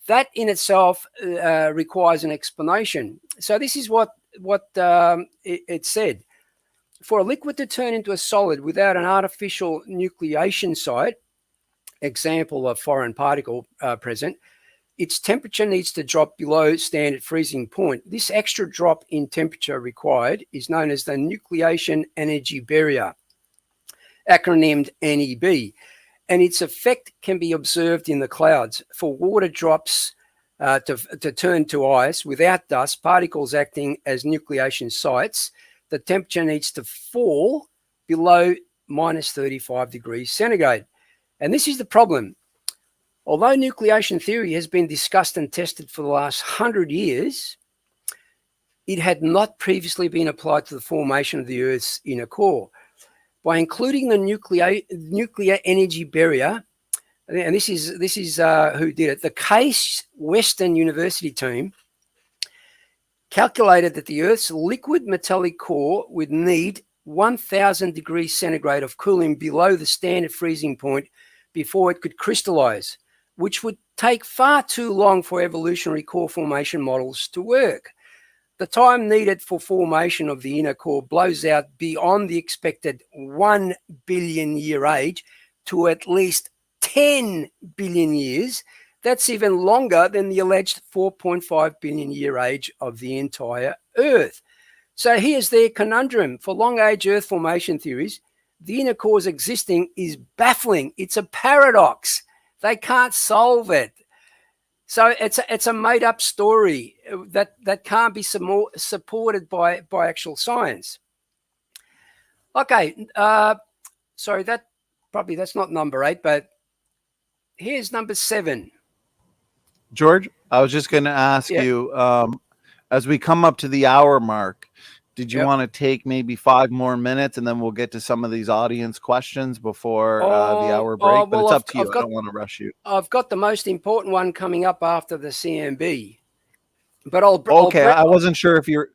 S3: That in itself requires an explanation. So this is what it said. For a liquid to turn into a solid without an artificial nucleation site, example of foreign particle present, its temperature needs to drop below standard freezing point. This extra drop in temperature required is known as the nucleation energy barrier, acronymed NEB, and its effect can be observed in the clouds. For water drops to turn to ice without dust, particles acting as nucleation sites, the temperature needs to fall below minus 35 degrees centigrade. And this is the problem. Although nucleation theory has been discussed and tested for the last 100 years, it had not previously been applied to the formation of the Earth's inner core. By including the nuclear energy barrier, and this is who did it, the Case Western University team calculated that the Earth's liquid metallic core would need 1,000 degrees centigrade of cooling below the standard freezing point before it could crystallize, which would take far too long for evolutionary core formation models to work. The time needed for formation of the inner core blows out beyond the expected 1 billion year age to at least 10 billion years. That's even longer than the alleged 4.5 billion year age of the entire Earth. So here's their conundrum. For long-age Earth formation theories, the inner core's existing is baffling. It's a paradox. They can't solve it. So it's a made-up story that can't be supported by actual science. Okay, sorry, that's not number 8, but here's number 7.
S1: George, I was just going to ask you, as we come up to the hour mark, did you want to take maybe 5 more minutes and then we'll get to some of these audience questions before the hour break? But it's up to you. I don't want to rush you.
S3: I've got the most important one coming up after the CMB. But
S1: I wasn't sure if you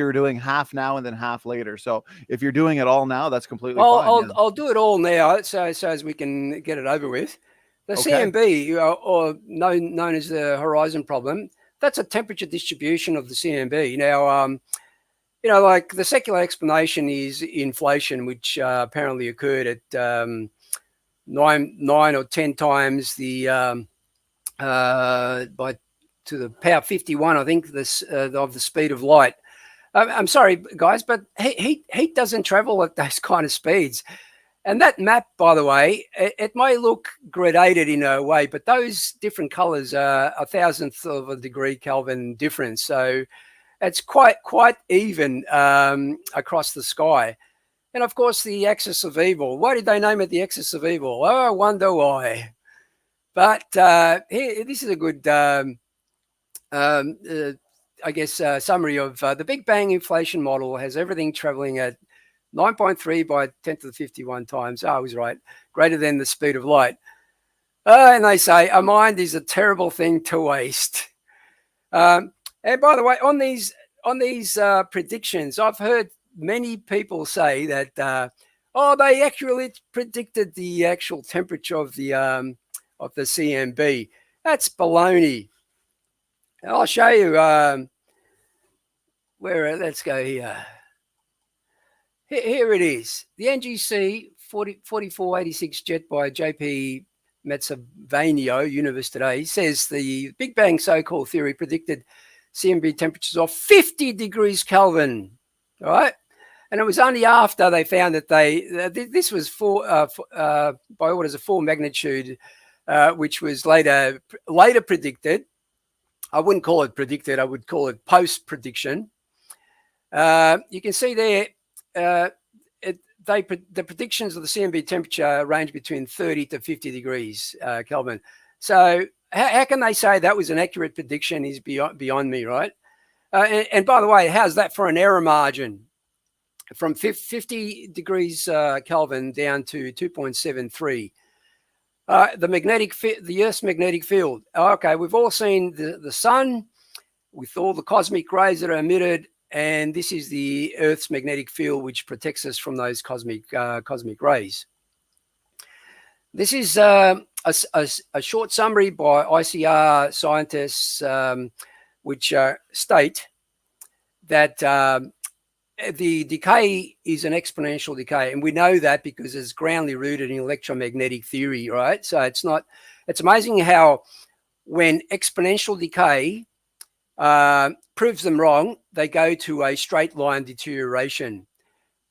S1: were doing half now and then half later. So if you're doing it all now, that's completely fine.
S3: I'll do it all now, so as we can get it over with. The CMB, or known as the horizon problem, that's a temperature distribution of the CMB. Now, like the secular explanation is inflation, which apparently occurred at 9 or 10 times the to the power 51, I think, of the speed of light. I'm sorry, guys, but heat doesn't travel at those kind of speeds. And that map, by the way, it may look gradated in a way, but those different colors are 1,000th of a degree Kelvin difference. So it's quite even across the sky. And of course, the axis of evil. Why did they name it the axis of evil? Oh, I wonder why. But here, this is a good, summary of the Big Bang inflation model. Has everything traveling at 9.3 by 10 to the 51 times. I was right. Greater than the speed of light. And they say a mind is a terrible thing to waste. And by the way, on these predictions, I've heard many people say that they accurately predicted the actual temperature of the CMB. That's baloney. And I'll show you where. Let's go here. Here it is. The NGC 4486 jet by JP Mazzavano, Universe Today, says the Big Bang so-called theory predicted CMB temperatures of 50 degrees Kelvin. All right. And it was only after they found that this was by orders of 4 magnitude, which was later predicted. I wouldn't call it predicted. I would call it post-prediction. You can see there, the predictions of the CMB temperature range between 30 to 50 degrees Kelvin. So how can they say that was an accurate prediction is beyond me, right? And by the way, how's that for an error margin? From 50 degrees Kelvin down to 2.73. The Earth's magnetic field. Okay, we've all seen the sun with all the cosmic rays that are emitted, and this is the Earth's magnetic field, which protects us from those cosmic rays. This is a short summary by ICR scientists, which state that the decay is an exponential decay, and we know that because it's groundly rooted in electromagnetic theory, right? So it's amazing how when exponential decay proves them wrong, they go to a straight line deterioration.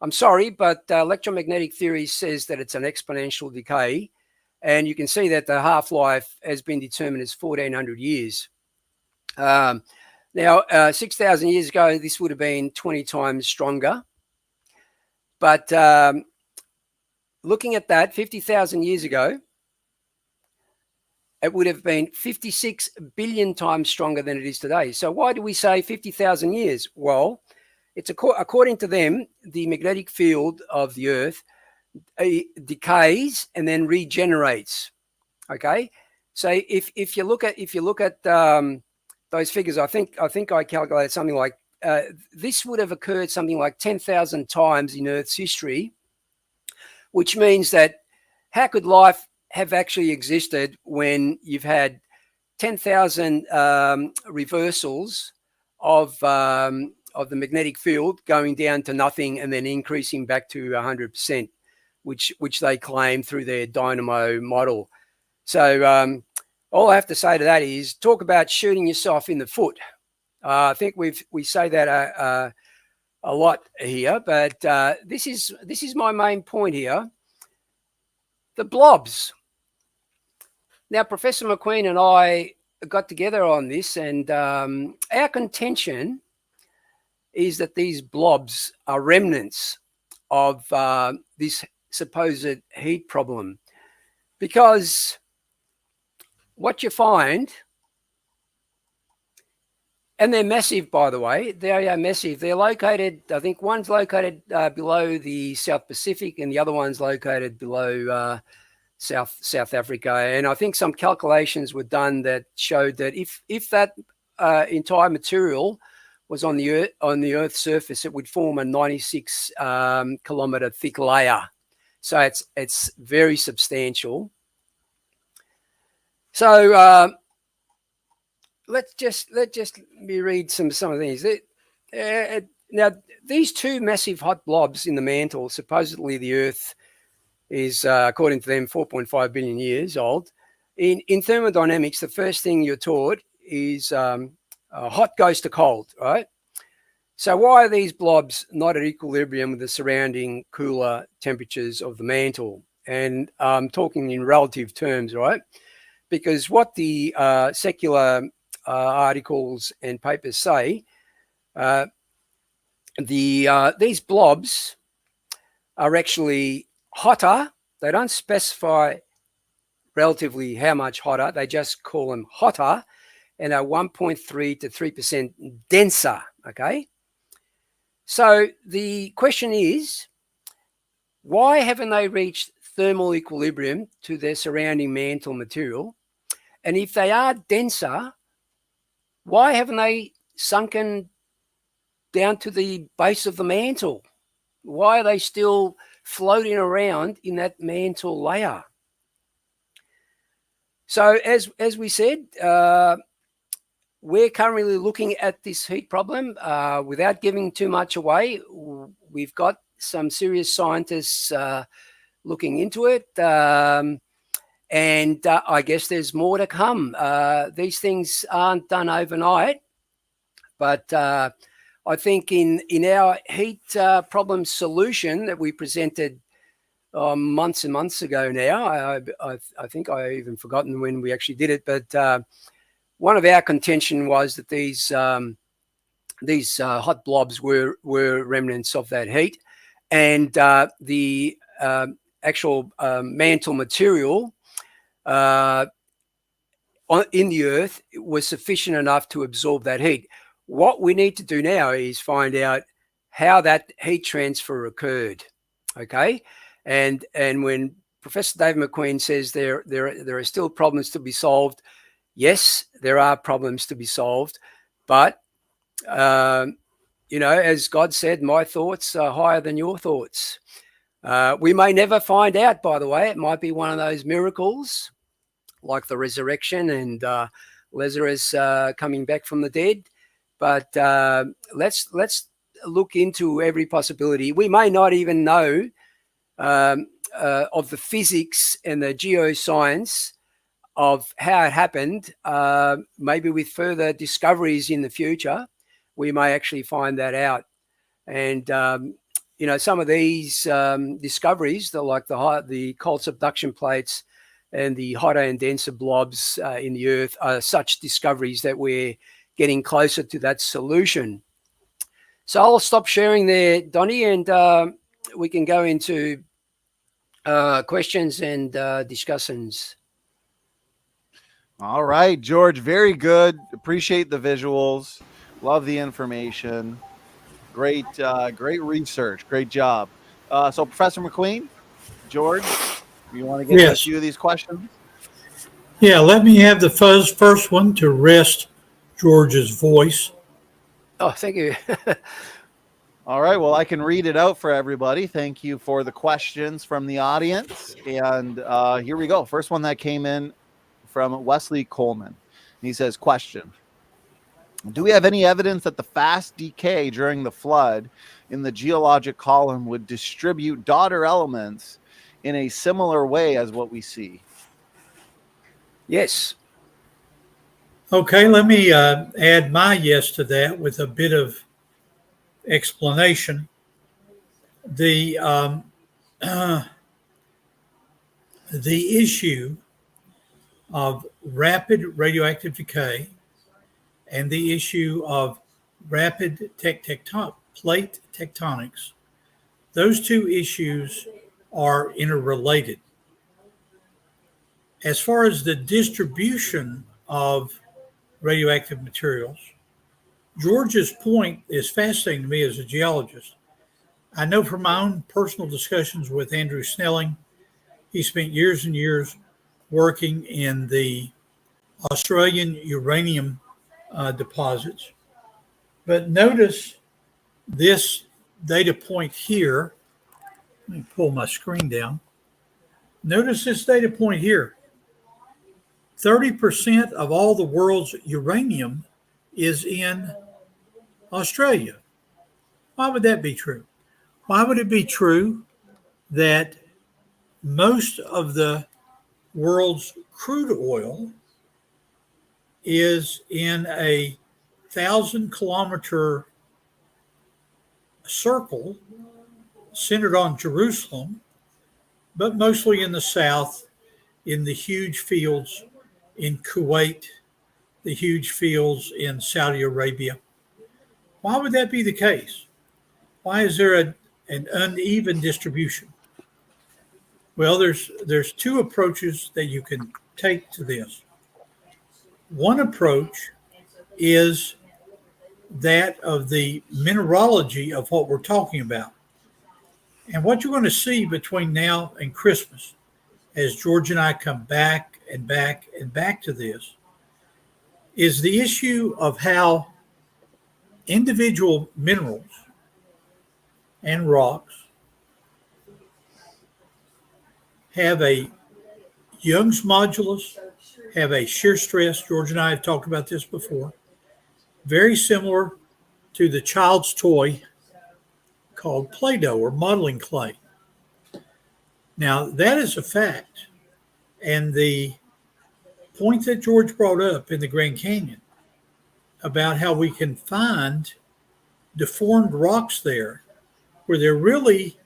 S3: I'm sorry, but electromagnetic theory says that it's an exponential decay, and you can see that the half-life has been determined as 1,400 years. Now, 6,000 years ago, this would have been 20 times stronger. But looking at that, 50,000 years ago, it would have been 56 billion times stronger than it is today. So why do we say 50,000 years? Well, it's according to them, the magnetic field of the Earth decays and then regenerates. Okay, so if you look at those figures, I think I calculated something like this would have occurred something like 10,000 times in Earth's history, which means that how could life have actually existed when you've had 10,000 reversals of the magnetic field going down to nothing and then increasing back to 100%, which they claim through their dynamo model. So all I have to say to that is talk about shooting yourself in the foot. I think we say that a lot here, but this is my main point here. The blobs. Now, Professor McQueen and I got together on this, and our contention is that these blobs are remnants of this supposed heat problem, because what you find, and they're massive, by the way, they are massive. They're located, I think one's located below the South Pacific and the other one's located below South Africa. And I think some calculations were done that showed that if that entire material was on the Earth's surface, it would form a 96 kilometer thick layer. So it's very substantial. So let's just me read some of these. Now, these two massive hot blobs in the mantle, supposedly the Earth is, according to them, 4.5 billion years old. In thermodynamics, the first thing you're taught is hot goes to cold, right? So why are these blobs not at equilibrium with the surrounding cooler temperatures of the mantle? And I'm talking in relative terms, right? Because what the secular articles and papers say, these blobs are actually hotter. They don't specify relatively how much hotter. They just call them hotter, and are 1.3 to 3% denser, okay? So the question is, why haven't they reached thermal equilibrium to their surrounding mantle material? And if they are denser, why haven't they sunken down to the base of the mantle? Why are they still floating around in that mantle layer? So as we said, we're currently looking at this heat problem without giving too much away. We've got some serious scientists looking into it. And I guess there's more to come. These things aren't done overnight, but I think in our heat problem solution that we presented months and months ago now, I think I even forgotten when we actually did it, but one of our contention was that these hot blobs were remnants of that heat, and the actual mantle material in the Earth was sufficient enough to absorb that heat. What we need to do now is find out how that heat transfer occurred. Okay, and when Professor David McQueen says there are still problems to be solved, yes, there are problems to be solved, but as God said, my thoughts are higher than your thoughts. We may never find out, by the way. It might be one of those miracles like the resurrection and Lazarus coming back from the dead. But let's look into every possibility. We may not even know of the physics and the geoscience of how it happened. Maybe with further discoveries in the future, we may actually find that out. And some of these discoveries, like the cold subduction plates and the hotter and denser blobs in the earth, are such discoveries that we're getting closer to that solution. So I'll stop sharing there, Donnie, and we can go into questions and discussions.
S1: All right, George, very good. Appreciate the visuals. Love the information. Great research. Great job. So, Professor McQueen, George, you want to get to a
S2: Yes.
S1: few of these questions?
S2: Yeah, let me have the first one to rest George's voice.
S3: Oh, thank you.
S1: All right. Well, I can read it out for everybody. Thank you for the questions from the audience. And here we go. First one that came in from Wesley Coleman. He says, question. Do we have any evidence that the fast decay during the flood in the geologic column would distribute daughter elements in a similar way as what we see?
S3: Yes.
S2: Okay, let me add my yes to that with a bit of explanation. The issue of rapid radioactive decay and the issue of rapid plate tectonics, those two issues are interrelated. As far as the distribution of radioactive materials, George's point is fascinating to me as a geologist. I know from my own personal discussions with Andrew Snelling, he spent years and years working in the Australian uranium deposits. But notice this data point here. Let me pull my screen down. Notice this data point here. 30% of all the world's uranium is in Australia. Why would that be true? Why would it be true that most of the world's crude oil is in a 1,000-kilometer circle centered on Jerusalem, but mostly in the south, in the huge fields in Kuwait, the huge fields in Saudi Arabia? Why would that be the case? Why is there an uneven distribution? Well, there's two approaches that you can take to this. One approach is that of the mineralogy of what we're talking about. And what you're going to see between now and Christmas, as George and I come back and back and back to this, is the issue of how individual minerals and rocks have a Young's modulus, have a shear stress. George and I have talked about this before. Very similar to the child's toy called Play-Doh or modeling clay. Now, that is a fact. And the point that George brought up in the Grand Canyon about how we can find deformed rocks there where there really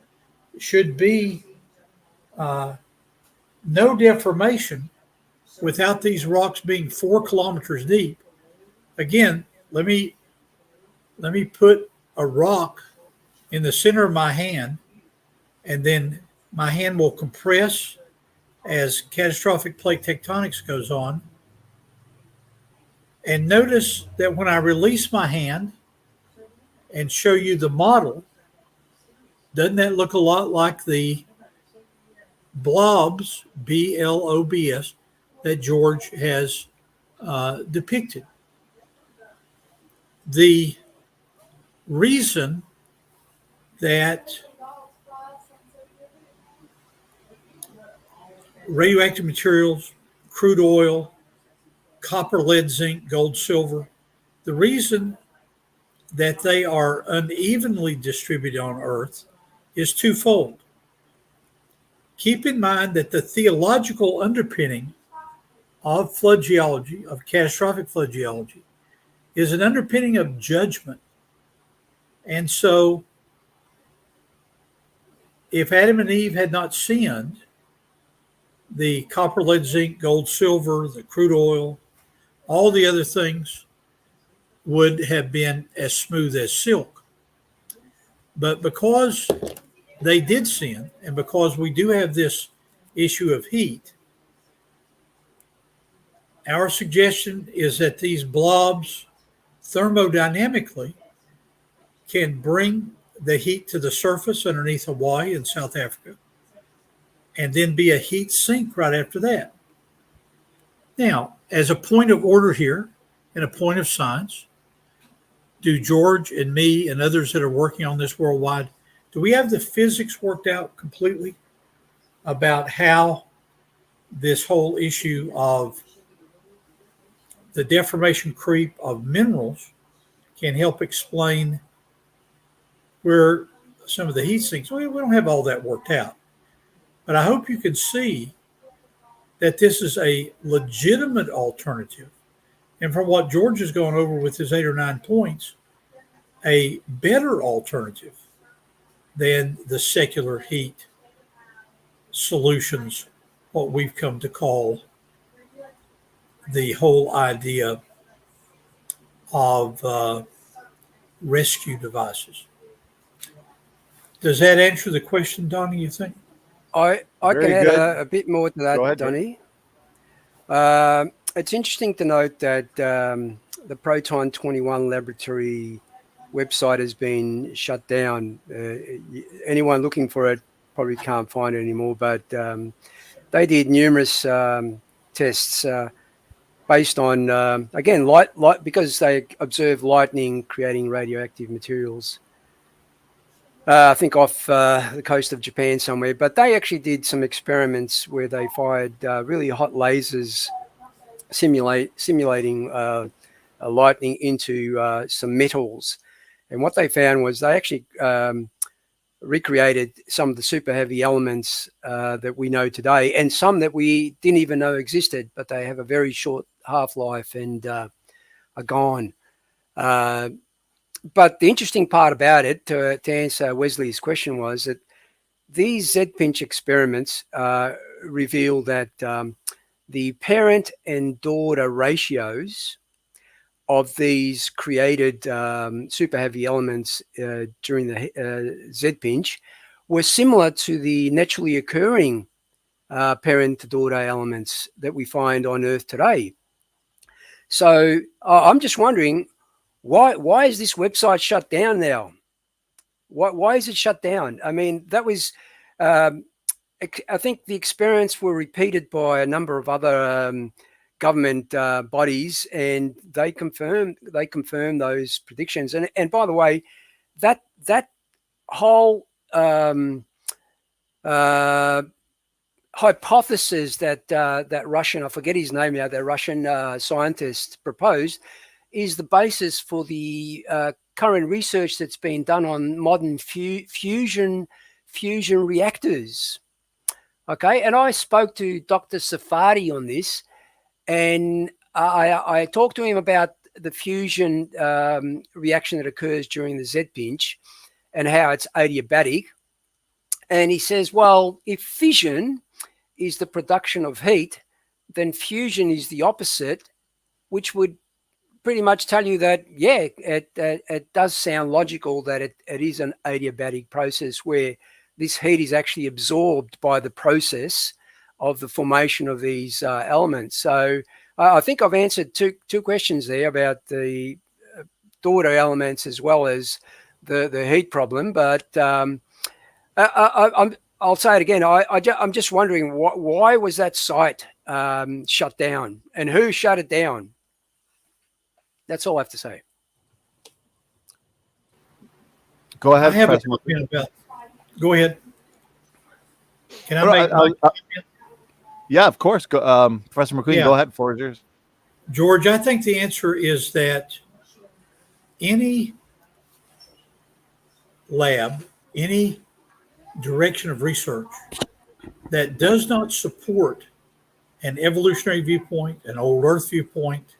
S2: should be no deformation without these rocks being 4 kilometers deep. Again, let me put a rock in the center of my hand, and then my hand will compress as catastrophic plate tectonics goes on. And notice that when I release my hand and show you the model, doesn't that look a lot like the blobs, BLOBS, that George has depicted? The reason that radioactive materials, crude oil, copper, lead, zinc, gold, silver, the reason that they are unevenly distributed on Earth is twofold. Keep in mind that the theological underpinning of flood geology, of catastrophic flood geology, is an underpinning of judgment. And so, if Adam and Eve had not sinned, the copper, lead, zinc, gold, silver, the crude oil, all the other things would have been as smooth as silk. But because they did sin, and because we do have this issue of heat, our suggestion is that these blobs thermodynamically can bring the heat to the surface underneath Hawaii and South Africa, and then be a heat sink right after that. Now, as a point of order here and a point of science, do George and me and others that are working on this worldwide, do we have the physics worked out completely about how this whole issue of the deformation creep of minerals can help explain where some of the heat sinks? We don't have all that worked out. But I hope you can see that this is a legitimate alternative. And from what George has gone over with his 8 or 9 points, a better alternative than the secular heat solutions, what we've come to call the whole idea of rescue devices. Does that answer the question, Donnie, you think?
S3: I can add a bit more to that,
S1: Go ahead,
S3: Donnie. It's interesting to note that the Proton 21 laboratory website has been shut down. Anyone looking for it probably can't find it anymore, but they did numerous tests based on, again, light, because they observed lightning creating radioactive materials. I think off the coast of Japan somewhere, but they actually did some experiments where they fired really hot lasers simulating lightning into some metals. And what they found was they actually recreated some of the super heavy elements that we know today, and some that we didn't even know existed, but they have a very short half-life and are gone. But the interesting part about it, to answer Wesley's question, was that these Z-pinch experiments reveal that the parent and daughter ratios of these created super heavy elements during the Z-pinch were similar to the naturally occurring parent to daughter elements that we find on Earth today. So I'm just wondering, why is this website shut down now? Why is it shut down? I mean, that was, I think the experiments were repeated by a number of other government bodies, and they confirmed those predictions. And by the way, that whole hypothesis that Russian, I forget his name now, that Russian scientist proposed, is the basis for the current research that's been done on modern fusion reactors. Okay, and I spoke to Dr. Safadi on this, and I talked to him about the fusion reaction that occurs during the Z-pinch and how it's adiabatic. And he says, well, if fission is the production of heat, then fusion is the opposite, which would pretty much tell you that, yeah, it does sound logical that it is an adiabatic process where this heat is actually absorbed by the process of the formation of these elements. So I think I've answered two questions there about the daughter elements as well as the heat problem. But I'll say it again. I'm just wondering why was that site shut down, and who shut it down? That's all I have to say.
S1: Go ahead,
S2: I have a
S1: Professor.
S2: comment about. Go ahead. Can I
S1: Well,
S2: make my
S1: yeah, of course. Go, Professor McQueen,
S2: Yeah.
S1: go ahead. Floor is yours.
S2: George, I think the answer is that any lab, any direction of research that does not support an evolutionary viewpoint, an old Earth viewpoint,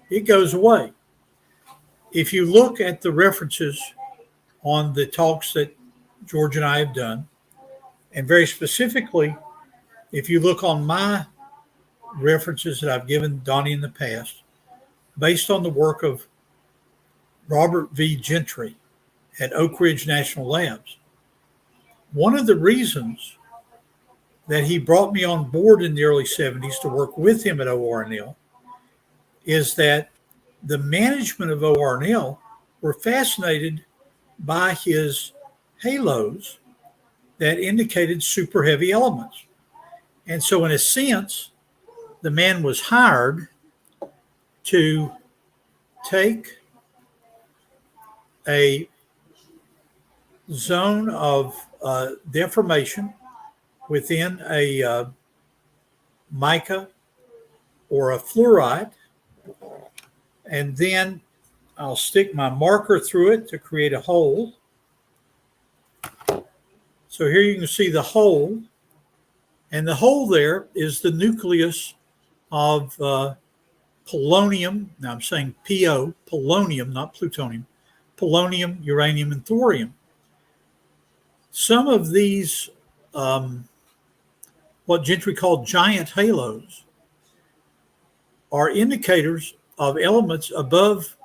S2: it goes away. If you look at the references on the talks that George and I have done, and very specifically, if you look on my references that I've given Donnie in the past, based on the work of Robert V. Gentry at Oak Ridge National Labs, one of the reasons that he brought me on board in the early 70s to work with him at ORNL is that the management of ORNL were fascinated by his halos that indicated super heavy elements. And so, in a sense, the man was hired to take a zone of deformation within a mica or a fluorite, and then I'll stick my marker through it to create a hole. So here you can see the hole, and the hole there is the nucleus of polonium. Now I'm saying PO, polonium, not plutonium, polonium, uranium, and thorium. Some of these, what Gentry called giant halos, are indicators of elements above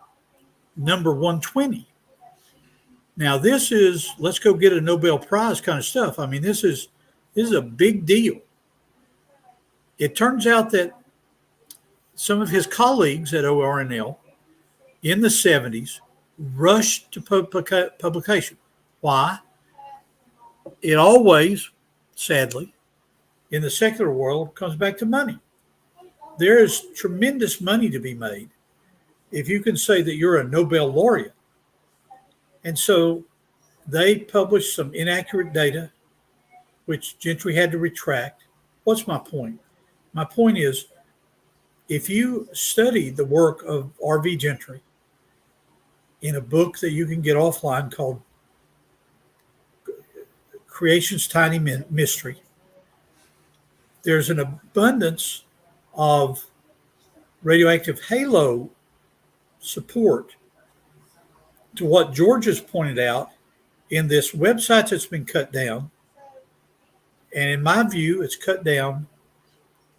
S2: number 120. Now this is, let's go get a Nobel Prize kind of stuff. I mean, this is a big deal. It turns out that some of his colleagues at ORNL in the 70s rushed to publication. Why? It always, sadly, in the secular world comes back to money. There is tremendous money to be made if you can say that you're a Nobel laureate. And so they published some inaccurate data, which Gentry had to retract. What's my point? My point is, if you study the work of R.V. Gentry in a book that you can get offline called Creation's Tiny Mystery, there's an abundance of radioactive halo support to what George has pointed out in this website that's been cut down. And in my view, it's cut down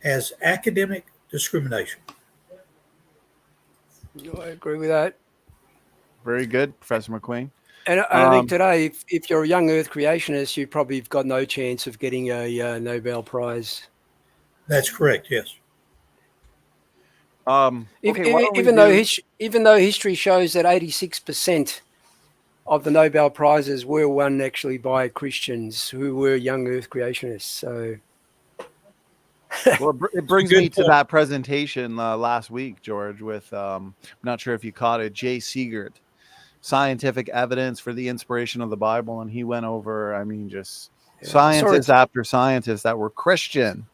S2: as academic discrimination.
S3: I agree with that.
S1: Very good, Professor McQueen.
S3: And I think today, if you're a young Earth creationist, you probably have got no chance of getting a Nobel Prize.
S2: That's correct. Yes.
S1: Okay,
S3: even though history shows that 86% of the Nobel Prizes were won actually by Christians who were young Earth creationists. So,
S1: well, it brings me to that presentation last week, George. With I'm not sure if you caught it, Jay Seegert, Scientific Evidence for the Inspiration of the Bible, and he went over, I mean, just scientists after scientists that were Christian.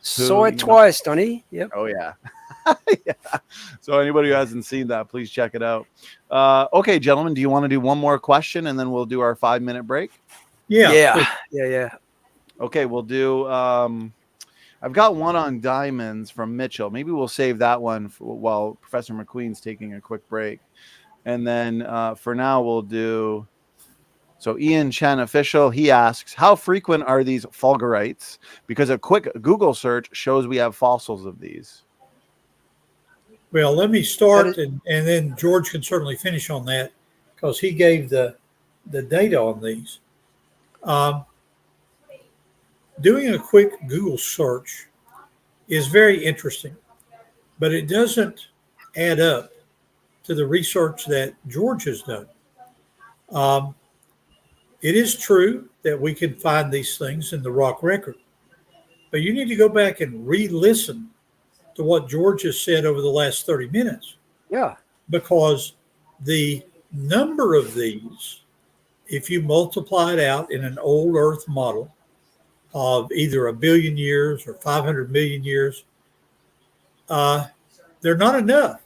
S3: Saw it twice, Donnie. Yep.
S1: Oh yeah. Yeah. So anybody who hasn't seen that, please check it out. Okay, gentlemen, do you want to do one more question and then we'll do our 5-minute break?
S3: Yeah.
S1: Okay, we'll do. I've got one on diamonds from Mitchell. Maybe we'll save that one while Professor McQueen's taking a quick break, and then for now we'll do. So Ian Chen official, he asks, how frequent are these fulgurites? Because a quick Google search shows we have fossils of these.
S2: Well, let me start, and then George can certainly finish on that because he gave the data on these. Doing a quick Google search is very interesting. but it doesn't add up to the research that George has done. It is true that we can find these things in the rock record, but you need to go back and re-listen to what George has said over the last 30 minutes,
S3: Yeah.
S2: because the number of these, if you multiply it out in an old Earth model of either 1 billion years or 500 million years, they're not enough.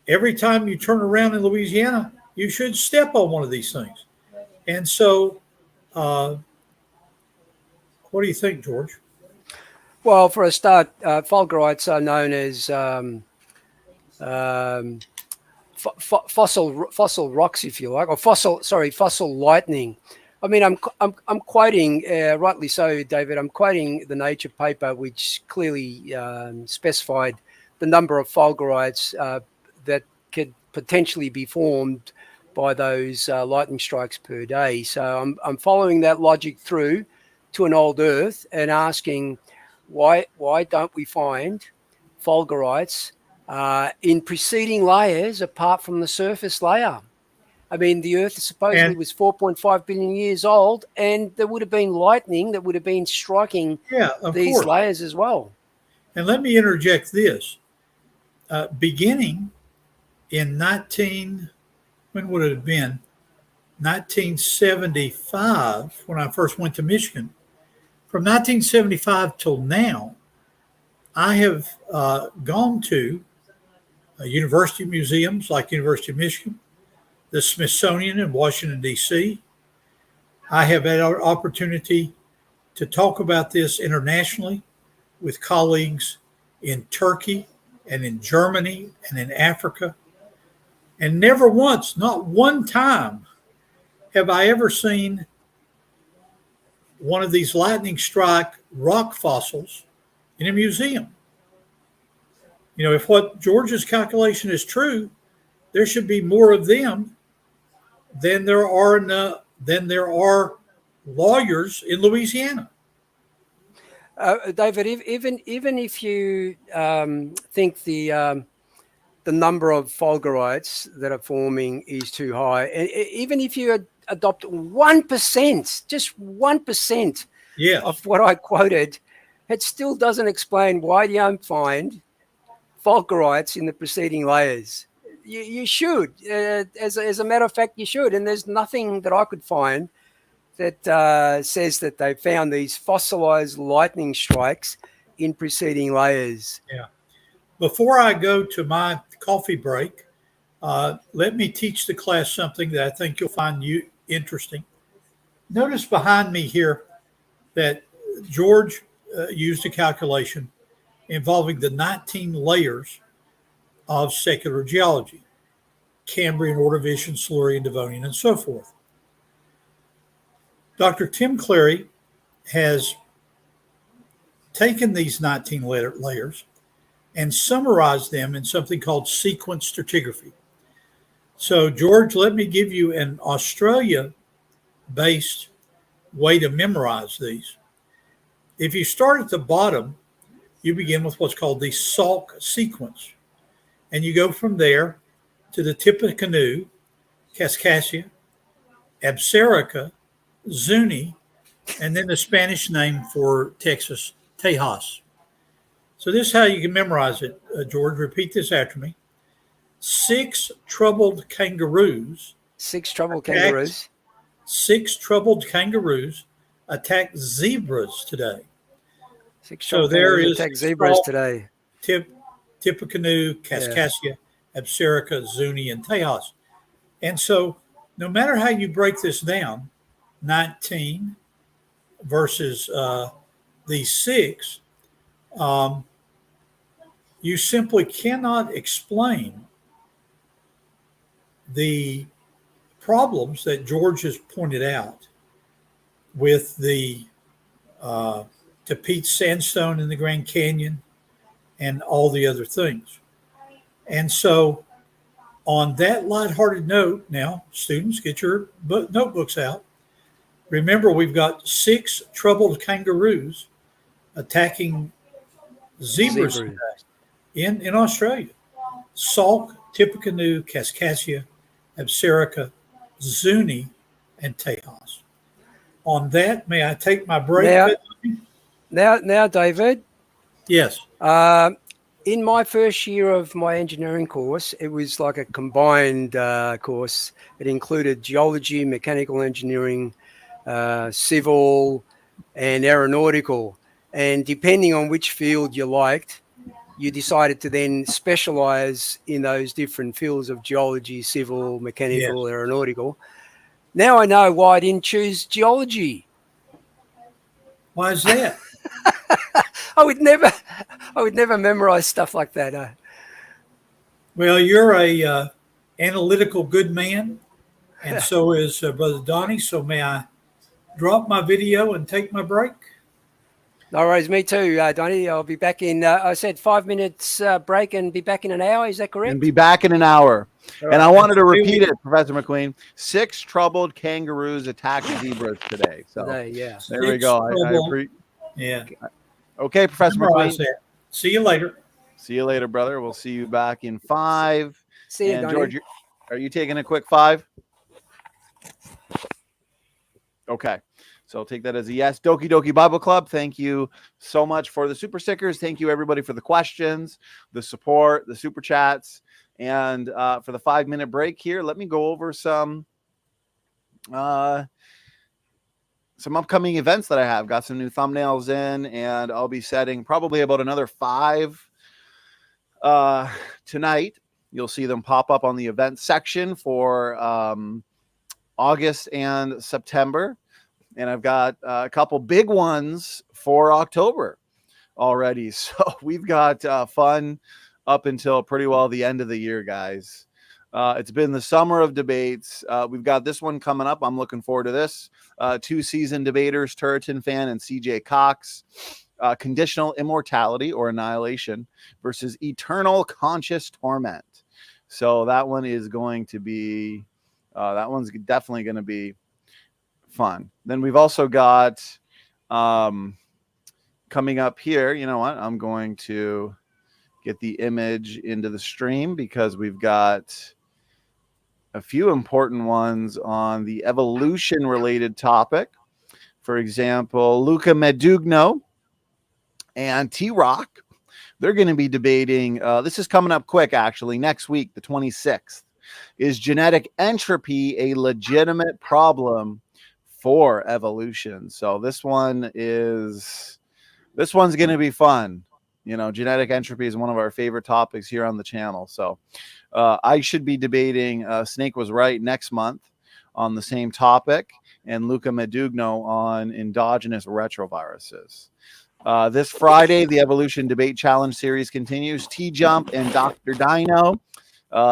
S2: Every time you turn around in Louisiana, you should step on one of these things. And so, what do you think, George?
S3: Well, for a start, fulgurites are known as fossil rocks, if you like, or fossil lightning. I mean, I'm quoting, rightly so, David. I'm quoting the Nature paper, which clearly specified the number of fulgurites that could potentially be formed by those lightning strikes per day. So I'm following that logic through to an old Earth and asking why don't we find fulgurites in preceding layers apart from the surface layer? I mean, the Earth supposedly was 4.5 billion years old, and there would have been lightning that would have been striking these
S2: course.
S3: layers as well.
S2: And let me interject this. Beginning in when would it have been? 1975, when I first went to Michigan. From 1975 till now, I have gone to university museums like University of Michigan, the Smithsonian in Washington, D.C. I have had an opportunity to talk about this internationally with colleagues in Turkey and in Germany and in Africa. And never once, not one time, have I ever seen one of these lightning strike rock fossils in a museum. You know, if what George's calculation is true, there should be more of them than there are lawyers in Louisiana.
S3: David, even if you think the number of fulgurites that are forming is too high, and even if you adopt 1%, just 1% of what I quoted, it still doesn't explain why you don't find fulgurites in the preceding layers. You should, as a matter of fact, you should. And there's nothing that I could find that says that they found these fossilized lightning strikes in preceding layers.
S2: Yeah. Before I go to my coffee break, let me teach the class something that I think you'll find interesting. Notice behind me here that George used a calculation involving the 19 layers of secular geology: Cambrian, Ordovician, Silurian, Devonian, and so forth. Dr. Tim Clary has taken these 19 layers and summarized them in something called sequence stratigraphy. So, George, let me give you an Australia-based way to memorize these. If you start at the bottom, you begin with what's called the Salk sequence. And you go from there to the Tippecanoe, Kaskaskia, Absarica, Zuni, and then the Spanish name for Texas, Tejas. So this is how you can memorize it, George. Repeat this after me. 6 troubled kangaroos.
S3: 6 troubled kangaroos.
S2: 6 troubled kangaroos attacked zebras today.
S3: 6 troubled kangaroos attacked zebras today.
S2: Tippecanoe, Kaskaskia, Absarica, Zuni, and Tejas. And so no matter how you break this down, 19 versus these 6, you simply cannot explain the problems that George has pointed out with the Tapete sandstone in the Grand Canyon and all the other things. And so on that lighthearted note, now, students, get your notebooks out. Remember, we've got 6 troubled kangaroos attacking zebras today. in Australia. Salk, Tippecanoe, Kaskaskia, Absarica, Zuni, and Tejas. On that, may I take my break?
S3: Now, David.
S2: Yes.
S3: In my first year of my engineering course, it was like a combined course. It included geology, mechanical engineering, civil, and aeronautical. And depending on which field you liked, you decided to then specialize in those different fields of geology, civil, mechanical,
S2: Yes.
S3: aeronautical. Now I know why I didn't choose geology.
S2: Why is that?
S3: I would never memorize stuff like that.
S2: Well, you're a analytical good man, and so is Brother Donnie. So may I drop my video and take my break?
S3: No worries, me too, Donnie. I'll be back in, I said 5 minutes break and be back in an hour. Is that correct?
S1: And be back in an hour.
S3: All
S1: and
S3: right.
S1: I wanted to repeat it, Professor McQueen. 6 troubled kangaroos attacked zebras today. So
S3: Today, yeah.
S1: there we go.
S2: Yeah.
S1: Okay, Professor McQueen.
S2: See you later.
S1: See you later, brother. We'll see you back in 5.
S3: See you,
S1: and
S3: Donnie.
S1: George, are you taking a quick 5? Okay. So I'll take that as a yes. Doki Doki Bible Club, thank you so much for the super stickers. Thank you, everybody, for the questions, the support, the super chats. And for the 5-minute break here, let me go over some upcoming events that I have. Got some new thumbnails in, and I'll be setting probably about another 5 tonight. You'll see them pop up on the event section for August and September. And I've got a couple big ones for October already. So we've got fun up until pretty well the end of the year, guys. It's been the summer of debates. We've got this one coming up. I'm looking forward to this. 2 seasoned debaters, Turretin Fan and CJ Cox. Conditional immortality or annihilation versus eternal conscious torment. So that one is going to be, that one's definitely going to be fun. Then we've also got coming up here, you know what? I'm going to get the image into the stream because we've got a few important ones on the evolution related topic. For example, Luca Medugno and T-Rock, they're going to be debating, this is coming up quick actually, next week, the 26th. Is genetic entropy a legitimate problem for evolution? So this one's going to be fun. You know, genetic entropy is one of our favorite topics here on the channel. So I should be debating Snake Was Right next month on the same topic, and Luca Medugno on endogenous retroviruses. This Friday, the Evolution Debate Challenge series continues. T-Jump and Dr. Dino.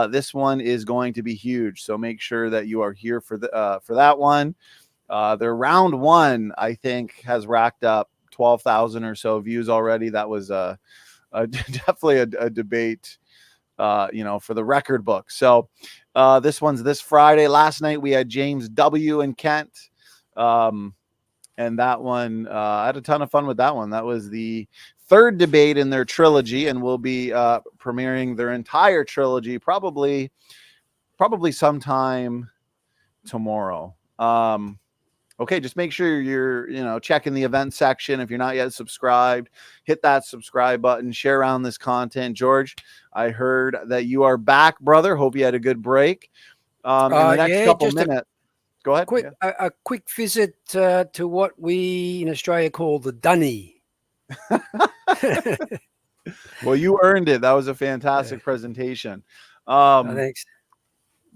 S1: This one is going to be huge, so make sure that you are here for that one. Their round 1, I think, has racked up 12,000 or so views already. That was definitely a debate, for the record book. So this one's this Friday. Last night we had James W. and Kent. And that one, I had a ton of fun with that one. That was the 3rd debate in their trilogy, and we'll be premiering their entire trilogy probably sometime tomorrow. Okay, just make sure you're checking the event section. If you're not yet subscribed, hit that subscribe button, share around this content. George, I heard that you are back, brother. Hope you had a good break. In the next couple minutes. Go ahead.
S3: A quick visit to what we in Australia call the dunny.
S1: Well, you earned it. That was a fantastic presentation.
S3: Thanks.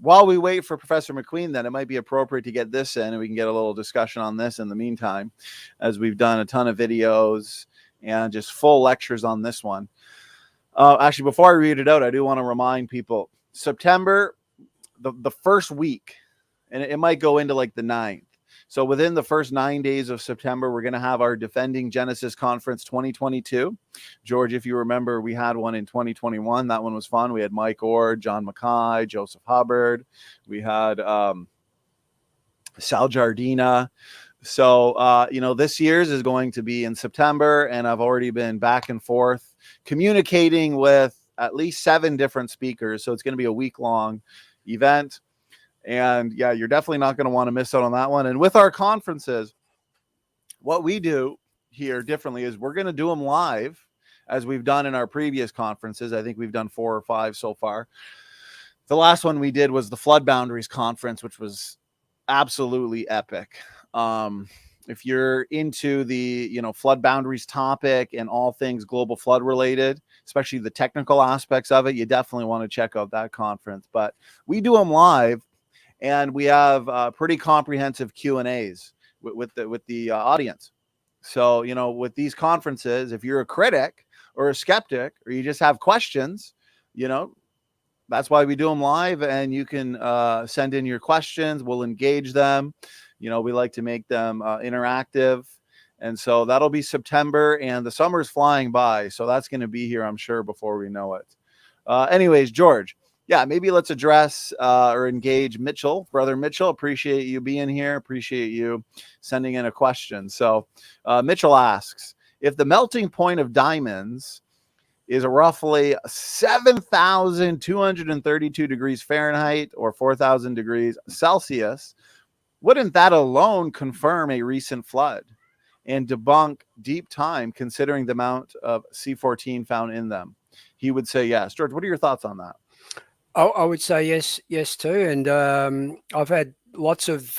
S1: While we wait for Professor McQueen, then it might be appropriate to get this in, and we can get a little discussion on this in the meantime, as we've done a ton of videos and just full lectures on this one. Actually, before I read it out, I do want to remind people, September, the first week, and it might go into like the 9th. So within the first 9 days of September, we're going to have our Defending Genesis Conference 2022. George, if you remember, we had one in 2021. That one was fun. We had Mike Orr, John Mackay, Joseph Hubbard. We had Sal Jardina. So, this year's is going to be in September, and I've already been back and forth communicating with at least 7 different speakers. So it's going to be a week-long event. And yeah, you're definitely not going to want to miss out on that one. And with our conferences, what we do here differently is we're going to do them live, as we've done in our previous conferences. I think we've done 4 or 5 so far. The last one we did was the Flood Boundaries Conference, which was absolutely epic. If you're into the, flood boundaries topic and all things global flood related, especially the technical aspects of it, you definitely want to check out that conference. But we do them live, and we have pretty comprehensive Q&As with the audience. So, with these conferences, if you're a critic or a skeptic, or you just have questions, that's why we do them live, and you can send in your questions. We'll engage them. We like to make them interactive. And so that'll be September, and the summer's flying by. So that's going to be here, I'm sure, before we know it. Anyways, George, maybe let's address or engage Mitchell. Brother Mitchell, appreciate you being here. Appreciate you sending in a question. So Mitchell asks, if the melting point of diamonds is roughly 7,232 degrees Fahrenheit or 4,000 degrees Celsius, wouldn't that alone confirm a recent flood and debunk deep time, considering the amount of C14 found in them? He would say yes. George, what are your thoughts on that?
S3: I would say yes too. And I've had lots of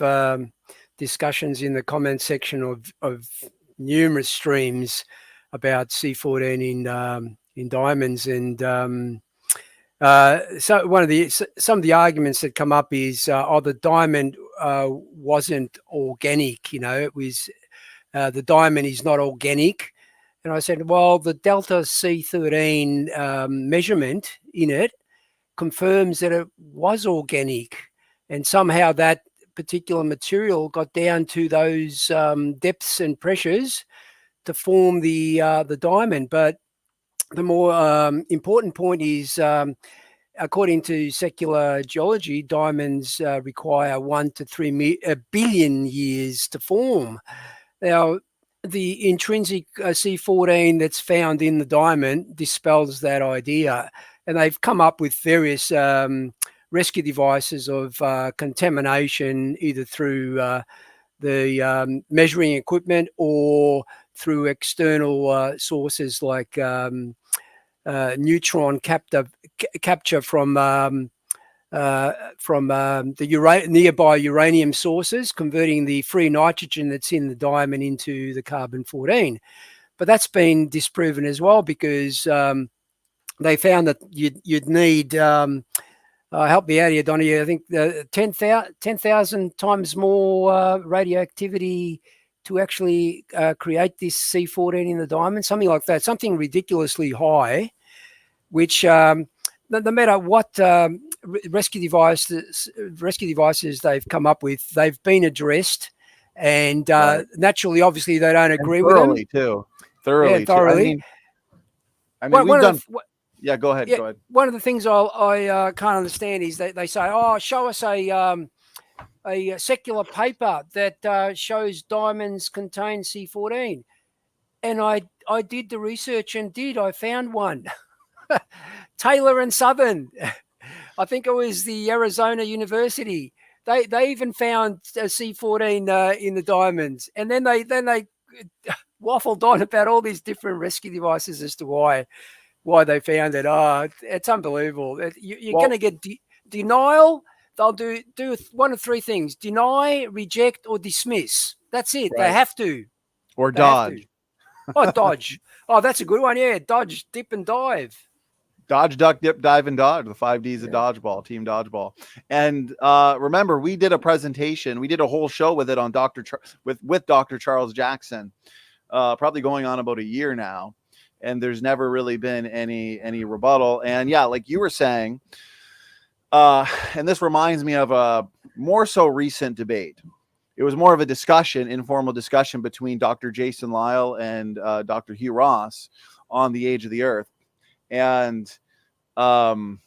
S3: discussions in the comment section of numerous streams about C14 in diamonds. And so some of the arguments that come up is, the diamond wasn't organic. It was the diamond is not organic. And I said, well, the delta C13 measurement in it confirms that it was organic, and somehow that particular material got down to those depths and pressures to form the diamond. But the more important point is, according to secular geology, diamonds require 1 to 3 billion years to form. Now, the intrinsic C14 that's found in the diamond dispels that idea. And they've come up with various rescue devices of contamination, either through the measuring equipment or through external sources like neutron capture from the nearby uranium sources, converting the free nitrogen that's in the diamond into the carbon-14. But that's been disproven as well, because they found that you'd need, help me out here, Donnie, I think 10,000 times more radioactivity to actually create this C14 in the diamond, something like that, something ridiculously high, which no matter what rescue devices they've come up with, they've been addressed. And naturally, obviously, they don't agree with them.
S1: Thoroughly.
S3: Yeah, thoroughly.
S1: I mean, we've done... Yeah, go ahead.
S3: One of the things I can't understand is that they say, "Oh, show us a secular paper that shows diamonds contain C14." And I did the research and I found one. Taylor and Southern. I think it was the Arizona University. They even found C14 in the diamonds, and then they waffled on about all these different rescue devices as to why they found it. It's unbelievable. You're going to get denial. They'll do one of 3 things: deny, reject, or dismiss. That's it. Right. They have to.
S1: Or dodge.
S3: Dodge. Oh, that's a good one. Yeah, dodge, dip, and dive.
S1: Dodge, duck, dip, dive, and dodge. The 5 Ds of dodgeball, team dodgeball. And remember, we did a presentation. We did a whole show with it on with Dr. Charles Jackson, probably going on about a year now. And there's never really been any rebuttal. And yeah, like you were saying, and this reminds me of a more so recent debate. It was more of a discussion, informal discussion between Dr. Jason Lyle and Dr. Hugh Ross on the age of the Earth. And, if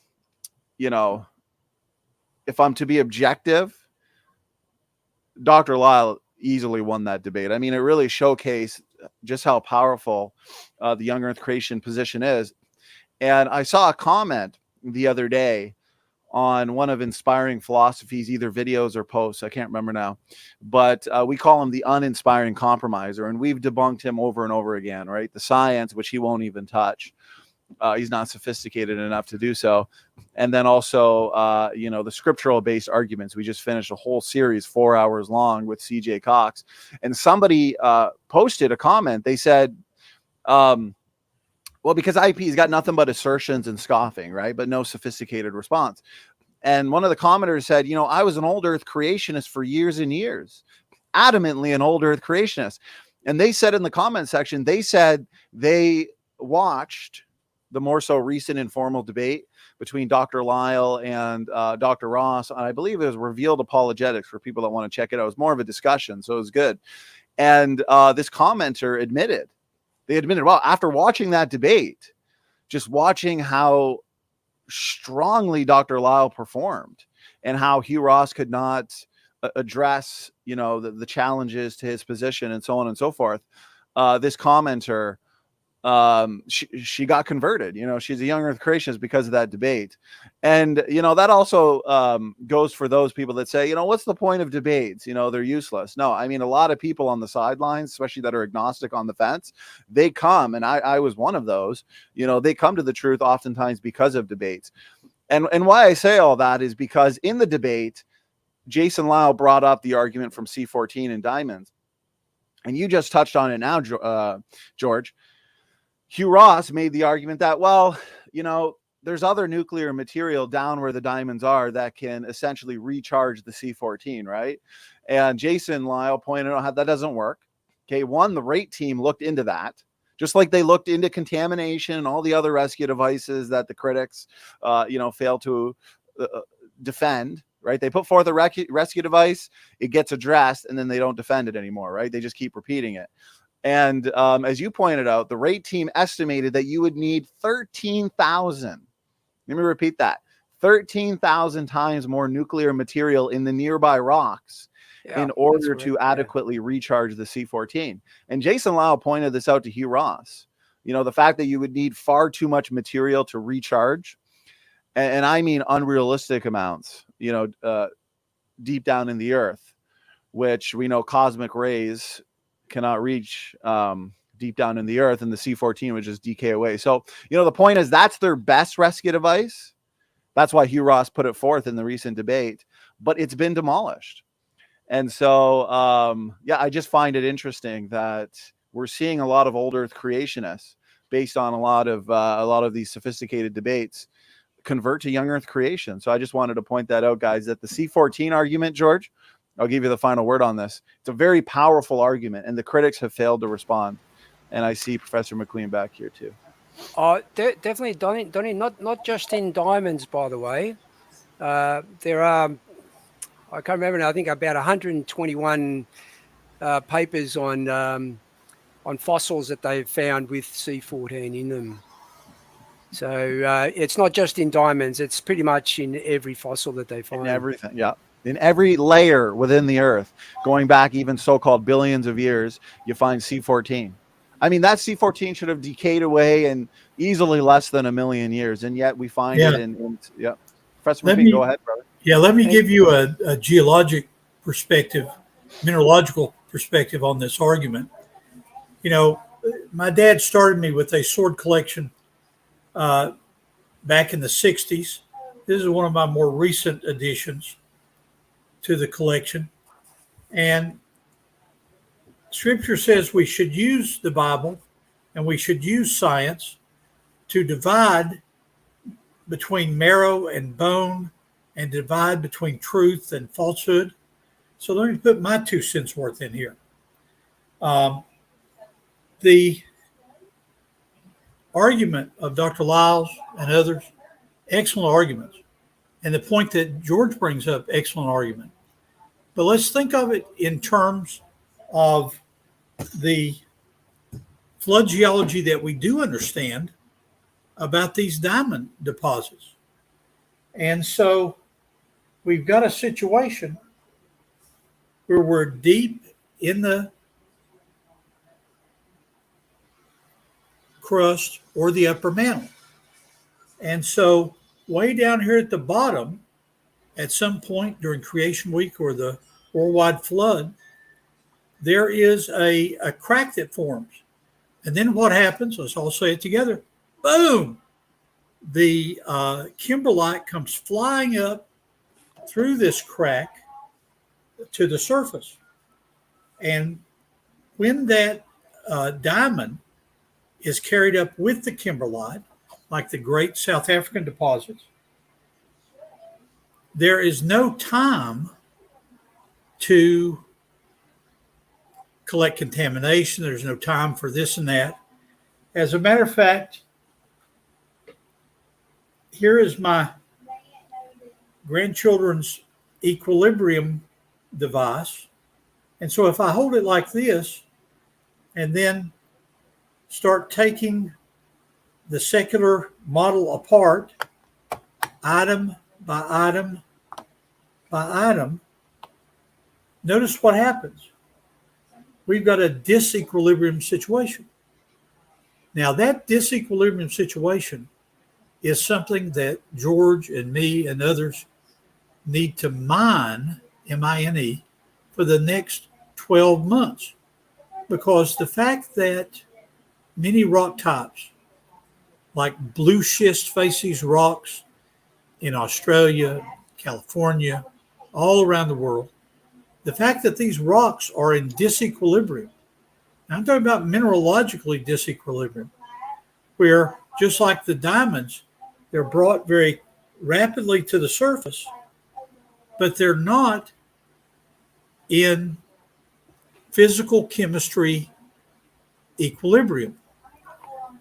S1: I'm to be objective, Dr. Lyle easily won that debate. I mean, it really showcased just how powerful the young earth creation position is. And I saw a comment the other day on one of Inspiring Philosophy's either videos or posts. I can't remember now, but we call him the uninspiring compromiser, and we've debunked him over and over again, right? The science, which he won't even touch. He's not sophisticated enough to do so. And then also, the scriptural based arguments. We just finished a whole series 4 hours long with CJ Cox, and somebody posted a comment. They said, well, because IP's got nothing but assertions and scoffing, right? But no sophisticated response. And one of the commenters said, I was an old earth creationist for years and years, adamantly an old earth creationist. And they said in the comment section, they said they watched the more so recent informal debate between Dr. Lyle and Dr. Ross. And I believe it was Revealed Apologetics for people that want to check it out. It was more of a discussion, so it was good. And this commenter admitted, well, after watching that debate, just watching how strongly Dr. Lyle performed and how Hugh Ross could not address, the challenges to his position and so on and so forth. This commenter, she got converted. She's a young earth creationist because of that debate. And that also goes for those people that say, what's the point of debates? They're useless. No, I mean, a lot of people on the sidelines, especially that are agnostic on the fence, they come, and I was one of those, they come to the truth oftentimes because of debates. And why I say all that is because in the debate, Jason Lyle brought up the argument from C14 and diamonds, and you just touched on it now, George. Hugh Ross made the argument that, well, there's other nuclear material down where the diamonds are that can essentially recharge the C14, right? And Jason Lyle pointed out how that doesn't work. Okay, one, the rate team looked into that, just like they looked into contamination and all the other rescue devices that the critics, fail to defend, right? They put forth a rescue device, it gets addressed, and then they don't defend it anymore, right? They just keep repeating it. And as you pointed out, the rate team estimated that you would need 13,000. Let me repeat that. 13,000 times more nuclear material in the nearby rocks in order to adequately recharge the C14. And Jason Lyle pointed this out to Hugh Ross. The fact that you would need far too much material to recharge, and I mean unrealistic amounts, deep down in the earth, which we know cosmic rays cannot reach deep down in the earth, and the C14 would just decay away. So, the point is that's their best rescue device. That's why Hugh Ross put it forth in the recent debate, but it's been demolished. And so, I just find it interesting that we're seeing a lot of old earth creationists based on a lot of these sophisticated debates convert to young earth creation. So I just wanted to point that out, guys, that the C14 argument, George, I'll give you the final word on this. It's a very powerful argument, and the critics have failed to respond. And I see Professor McQueen back here too.
S3: Definitely, Donnie. Not just in diamonds, by the way. There are, I can't remember now, I think about 121 papers on fossils that they've found with C14 in them. So it's not just in diamonds; it's pretty much in every fossil that they find.
S1: In everything, yeah. In every layer within the earth, going back even so-called billions of years, you find C14. I mean, that C14 should have decayed away in easily less than 1 million years, and yet we find it in Professor McQueen, go ahead, brother.
S2: Yeah, let me give you a geologic perspective, mineralogical perspective on this argument. My dad started me with a sword collection back in the 60s. This is one of my more recent additions to the collection. And Scripture says we should use the Bible and we should use science to divide between marrow and bone and divide between truth and falsehood. So let me put my 2 cents worth in here. The argument of Dr. Lyles and others, excellent arguments. And the point that George brings up, excellent argument. But let's think of it in terms of the flood geology that we do understand about these diamond deposits. And so we've got a situation where we're deep in the crust, or the upper mantle. And so way down here at the bottom, at some point during Creation Week or the worldwide flood, there is a crack that forms. And then what happens? Let's all say it together. Boom! The kimberlite comes flying up through this crack to the surface. And when that diamond is carried up with the kimberlite, like the great South African deposits, there is no time to collect contamination. There's no time for this and that. As a matter of fact, here is my grandchildren's equilibrium device. And so if I hold it like this and then start taking the secular model apart, item by item by item, notice what happens. We've got a disequilibrium situation. Now, that disequilibrium situation is something that George and me and others need to mine, M-I-N-E, for the next 12 months. Because the fact that many rock types, like blue schist facies rocks in Australia, California, all around the world, the fact that these rocks are in disequilibrium, I'm talking about mineralogically disequilibrium, where just like the diamonds, they're brought very rapidly to the surface, but they're not in physical chemistry equilibrium.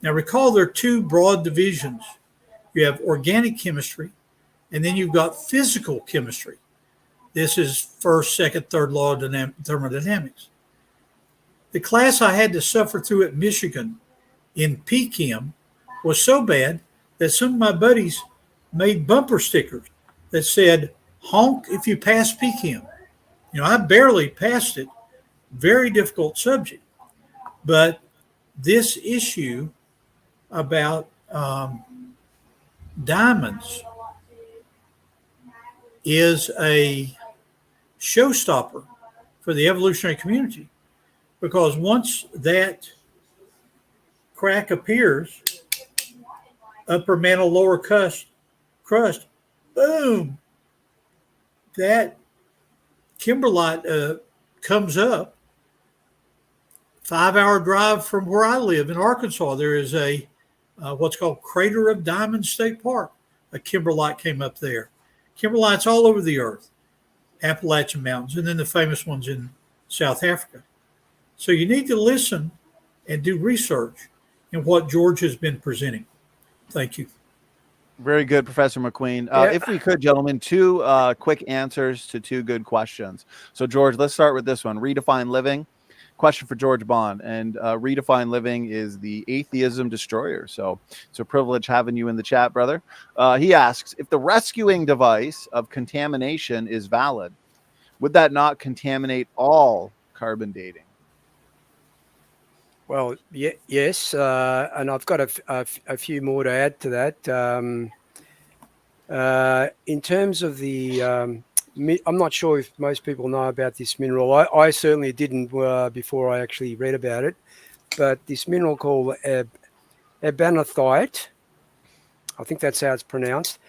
S2: Now recall there are two broad divisions. You have organic chemistry, and then you've got physical chemistry. This is first, second, third law of thermodynamics. The class I had to suffer through at Michigan in PChem was so bad that some of my buddies made bumper stickers that said, honk if you pass PChem. You know, I barely passed it. Very difficult subject. But this issue about diamonds is a showstopper for the evolutionary community, because once that crack appears, upper mantle, lower crust, boom, that kimberlite comes up. 5-hour drive from where I live in Arkansas, there is a what's called Crater of Diamonds State Park. A kimberlite came up there. Kimberlites all over the earth, Appalachian Mountains, and then the famous ones in South Africa. So you need to listen and do research in what George has been presenting. Thank you.
S1: Very good, Professor McQueen. If we could, gentlemen, two quick answers to two good questions. So, George, let's start with this one. Redefine living. Question for George Bond. And Redefine Living is the atheism destroyer. So it's a privilege having you in the chat, brother. He asks, if the rescuing device of contamination is valid, would that not contaminate all carbon dating?
S3: Well, yes, and I've got a few more to add to that. In terms of the, I'm not sure if most people know about this mineral. I certainly didn't before I actually read about it. But this mineral called ebenothite, I think that's how it's pronounced.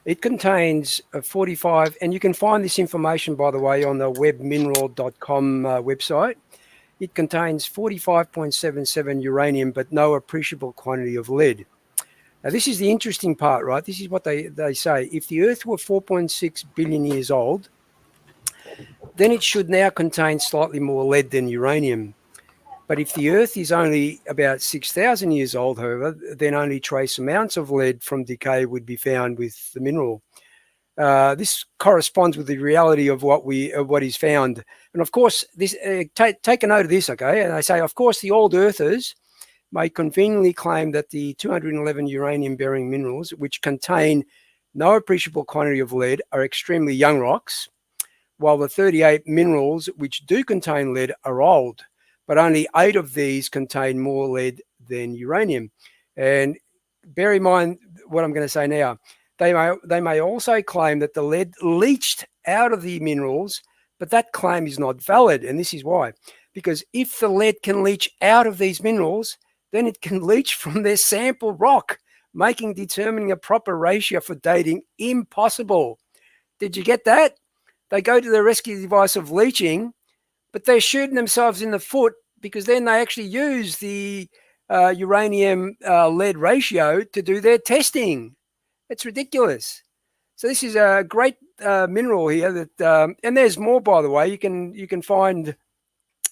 S3: It contains 45, and you can find this information, by the way, on the webmineral.com website. It contains 45.77 uranium, but no appreciable quantity of lead. Now, this is the interesting part, right? This is what they say. If the Earth were 4.6 billion years old, then it should now contain slightly more lead than uranium. But if the Earth is only about 6,000 years old, however, then only trace amounts of lead from decay would be found with the mineral. This corresponds with the reality of what is found. And of course, this take a note of this, okay? And they say, of course, the old earthers may conveniently claim that the 211 uranium-bearing minerals, which contain no appreciable quantity of lead, are extremely young rocks, while the 38 minerals which do contain lead are old, but only 8 of these contain more lead than uranium. And bear in mind what I'm going to say now. They may also claim that the lead leached out of the minerals, but that claim is not valid. And this is why. Because if the lead can leach out of these minerals, then it can leach from their sample rock, making determining a proper ratio for dating impossible. Did you get that? They go to the rescue device of leaching, but they're shooting themselves in the foot, because then they actually use the uranium lead ratio to do their testing. It's ridiculous. So this is a great mineral here that, and there's more, by the way. You can find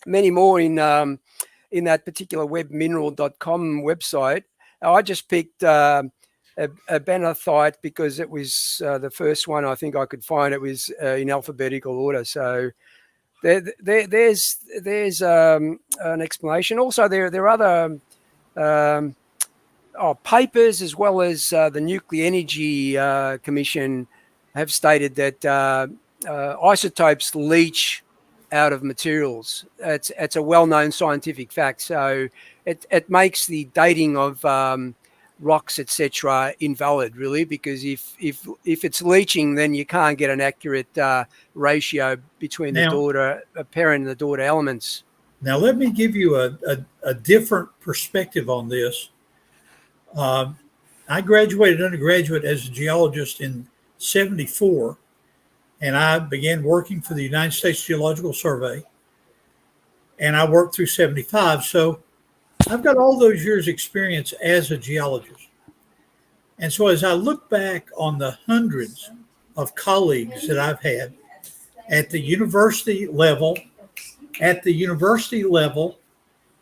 S3: many more in that particular webmineral.com website. I just picked a benethite because it was the first one I think I could find. It was in alphabetical order. So there's an explanation. Also, there are other papers, as well as the Nuclear Energy Commission have stated that isotopes leach out of materials. It's a well-known scientific fact. So it makes the dating of rocks, etc., invalid, really, because if it's leaching, then you can't get an accurate ratio between the parent and the daughter elements.
S2: Now, let me give you a different perspective on this. I graduated undergraduate as a geologist in '74, and I began working for the United States Geological Survey, and I worked through '75. So I've got all those years' experience as a geologist. And so as I look back on the hundreds of colleagues that I've had at the university level,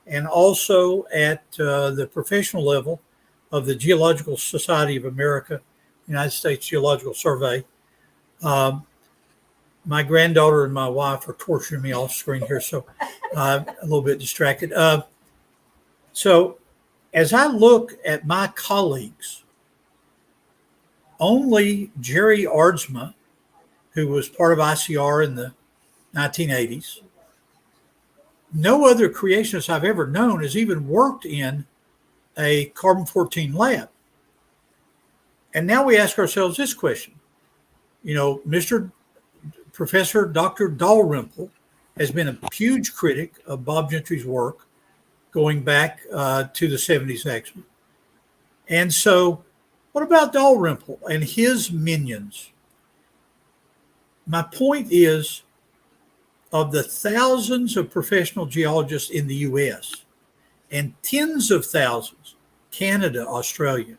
S2: and also at the professional level of the Geological Society of America, United States Geological Survey. My granddaughter and my wife are torturing me off screen here, so I'm a little bit distracted. So as I look at my colleagues, only Jerry Aardsma, who was part of ICR in the 1980s, no other creationist I've ever known has even worked in a carbon-14 lab. And now we ask ourselves this question. You know, Professor Dr. Dalrymple has been a huge critic of Bob Gentry's work going back to the 70s, actually. And so what about Dalrymple and his minions? My point is, of the thousands of professional geologists in the U.S. and tens of thousands, Canada, Australia,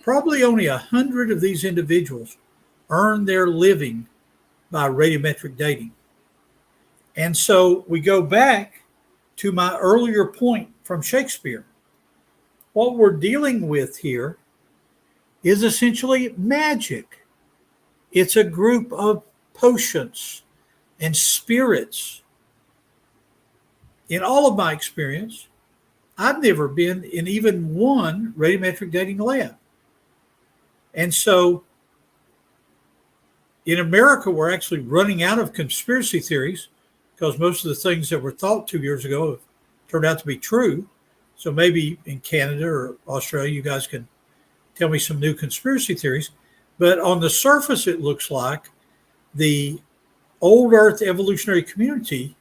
S2: probably only 100 of these individuals earn their living by radiometric dating. And so we go back to my earlier point from Shakespeare. What we're dealing with here is essentially magic. It's a group of potions and spirits. In all of my experience, I've never been in even one radiometric dating lab. And so in America, we're actually running out of conspiracy theories, because most of the things that were thought 2 years ago have turned out to be true. So maybe in Canada or Australia, you guys can tell me some new conspiracy theories. But on the surface, it looks like the old Earth evolutionary community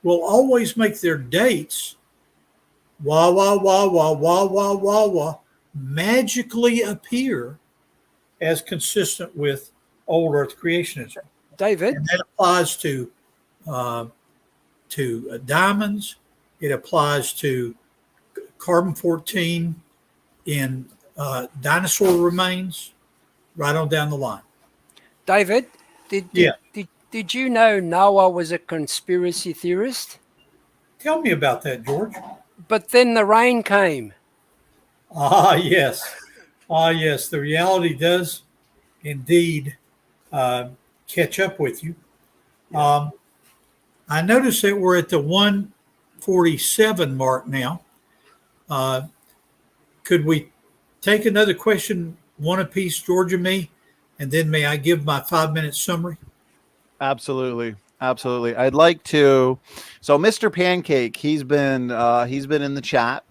S2: will always make their dates magically appear as consistent with old Earth creationism.
S3: David?
S2: And that applies to diamonds. It applies to carbon-14 in dinosaur remains, right on down the line.
S3: David, did you know Noah was a conspiracy theorist?
S2: Tell me about that, George.
S3: But then the rain came.
S2: Yes. Yes. The reality does indeed catch up with you. I noticed that we're at the 147 mark now. Could we take another question, one apiece, George and me, and then may I give my 5-minute summary?
S1: Absolutely. I'd like to. So Mr. Pancake, he's been in the chat,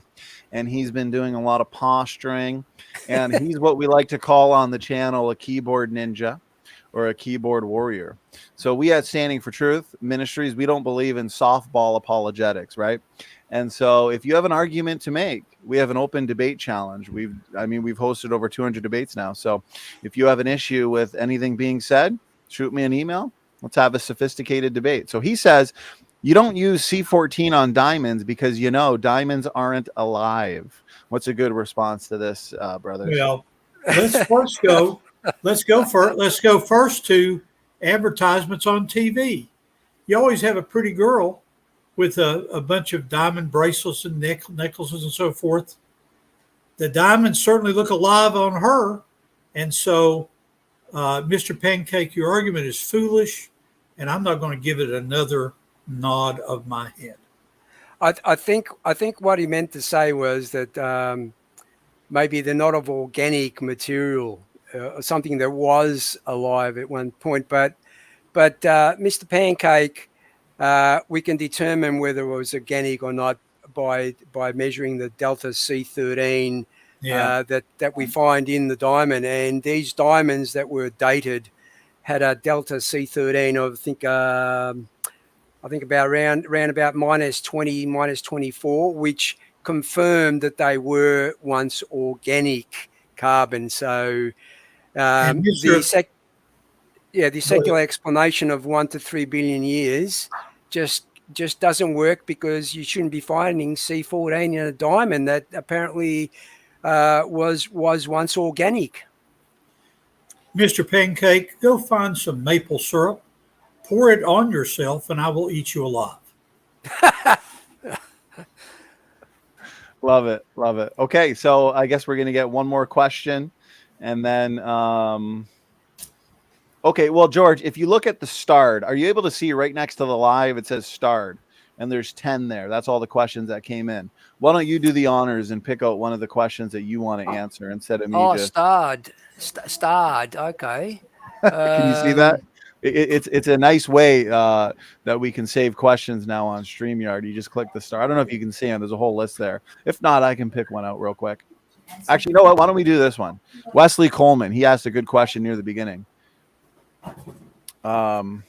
S1: and he's been doing a lot of posturing, and he's what we like to call on the channel a keyboard ninja or a keyboard warrior. So we at Standing for Truth Ministries, we don't believe in softball apologetics, right? And so if you have an argument to make, we have an open debate challenge. We've hosted over 200 debates now. So if you have an issue with anything being said, shoot me an email. Let's have a sophisticated debate. So he says, you don't use C14 on diamonds because, diamonds aren't alive. What's a good response to this, brothers?
S2: Well, let's go first to advertisements on TV. You always have a pretty girl with a bunch of diamond bracelets and necklaces and so forth. The diamonds certainly look alive on her. And so, Mr. Pancake, your argument is foolish, and I'm not going to give it another nod of my head.
S3: I think what he meant to say was that maybe they're not of organic material, something that was alive at one point. But Mr. Pancake, we can determine whether it was organic or not by measuring the delta C13 that we find in the diamond. And these diamonds that were dated had a delta C13 of I think about around about -20, -24, which confirmed that they were once organic carbon. So the secular explanation of 1 to 3 billion years just doesn't work, because you shouldn't be finding C14 in a diamond that apparently was once organic.
S2: Mr. Pancake, go find some maple syrup, pour it on yourself, and I will eat you alive.
S1: Love it. Love it. Okay. So I guess we're going to get one more question. And then, okay. Well, George, if you look at the starred, are you able to see right next to the live? It says starred, and there's 10 there. That's all the questions that came in. Why don't you do the honors and pick out one of the questions that you want to answer instead of me?
S3: Starred. Okay.
S1: Can you see that? It's a nice way that we can save questions now on StreamYard. You just click the star. I don't know if you can see them. There's a whole list there. If not, I can pick one out real quick. Actually, you know what? Why don't we do this one? Wesley Coleman. He asked a good question near the beginning. Do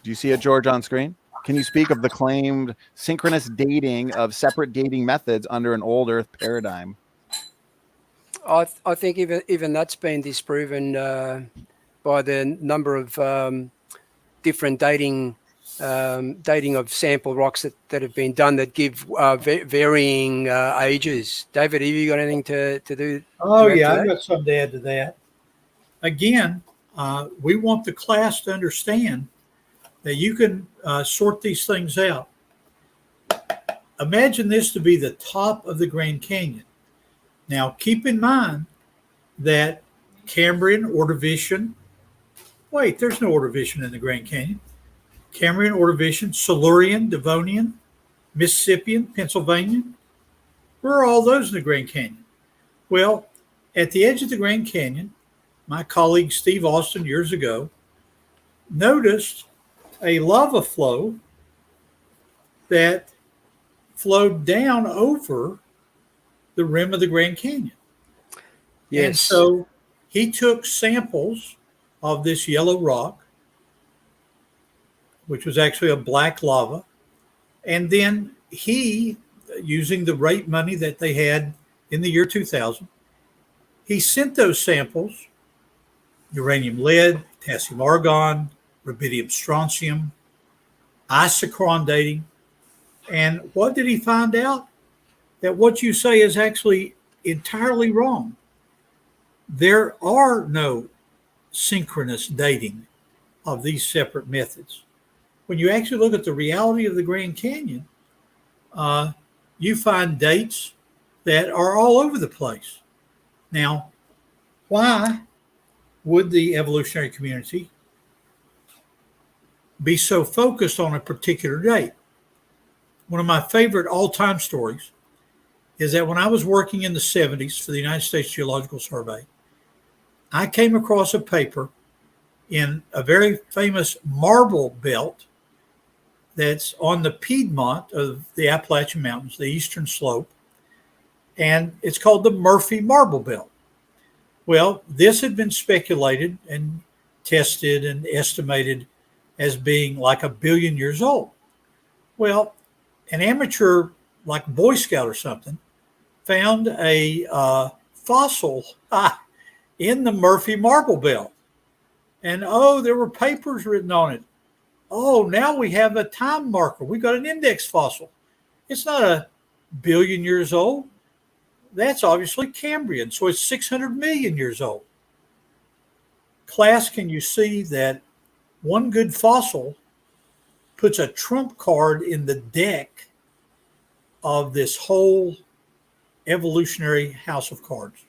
S1: you see it, George, on screen? Can you speak of the claimed synchronous dating of separate dating methods under an old Earth paradigm?
S3: I think even that's been disproven by the number of different dating of sample rocks that have been done that give varying ages. David, have you got anything to do?
S2: Oh, yeah, I've got something to add to that. Again, we want the class to understand that you can sort these things out. Imagine this to be the top of the Grand Canyon. Now, keep in mind that Cambrian, Ordovician, wait, there's no Ordovician in the Grand Canyon. Cambrian, Ordovician, Silurian, Devonian, Mississippian, Pennsylvanian. Where are all those in the Grand Canyon? Well, at the edge of the Grand Canyon, my colleague Steve Austin years ago noticed a lava flow that flowed down over the rim of the Grand Canyon. Yes. And so he took samples of this yellow rock, which was actually a black lava, and then he, using the rate money that they had in the year 2000, he sent those samples, uranium lead, potassium argon, rubidium strontium, isochron dating. And what did he find out? That what you say is actually entirely wrong. There are no synchronous dating of these separate methods. When you actually look at the reality of the Grand Canyon, you find dates that are all over the place. Now, why would the evolutionary community be so focused on a particular date? One of my favorite all-time stories is that when I was working in the 70s for the United States Geological Survey, I came across a paper in a very famous marble belt that's on the Piedmont of the Appalachian Mountains, the eastern slope. and it's called the Murphy Marble Belt. Well, this had been speculated and tested and estimated as being like 1 billion years old. Well, an amateur, like Boy Scout or something, found a fossil in the Murphy Marble Belt. And oh, there were papers written on it. Oh, now we have a time marker. We got an index fossil. It's not 1 billion years old. That's obviously Cambrian, so it's 600 million years old. Class, can you see that one good fossil puts a trump card in the deck of this whole evolutionary house of cards?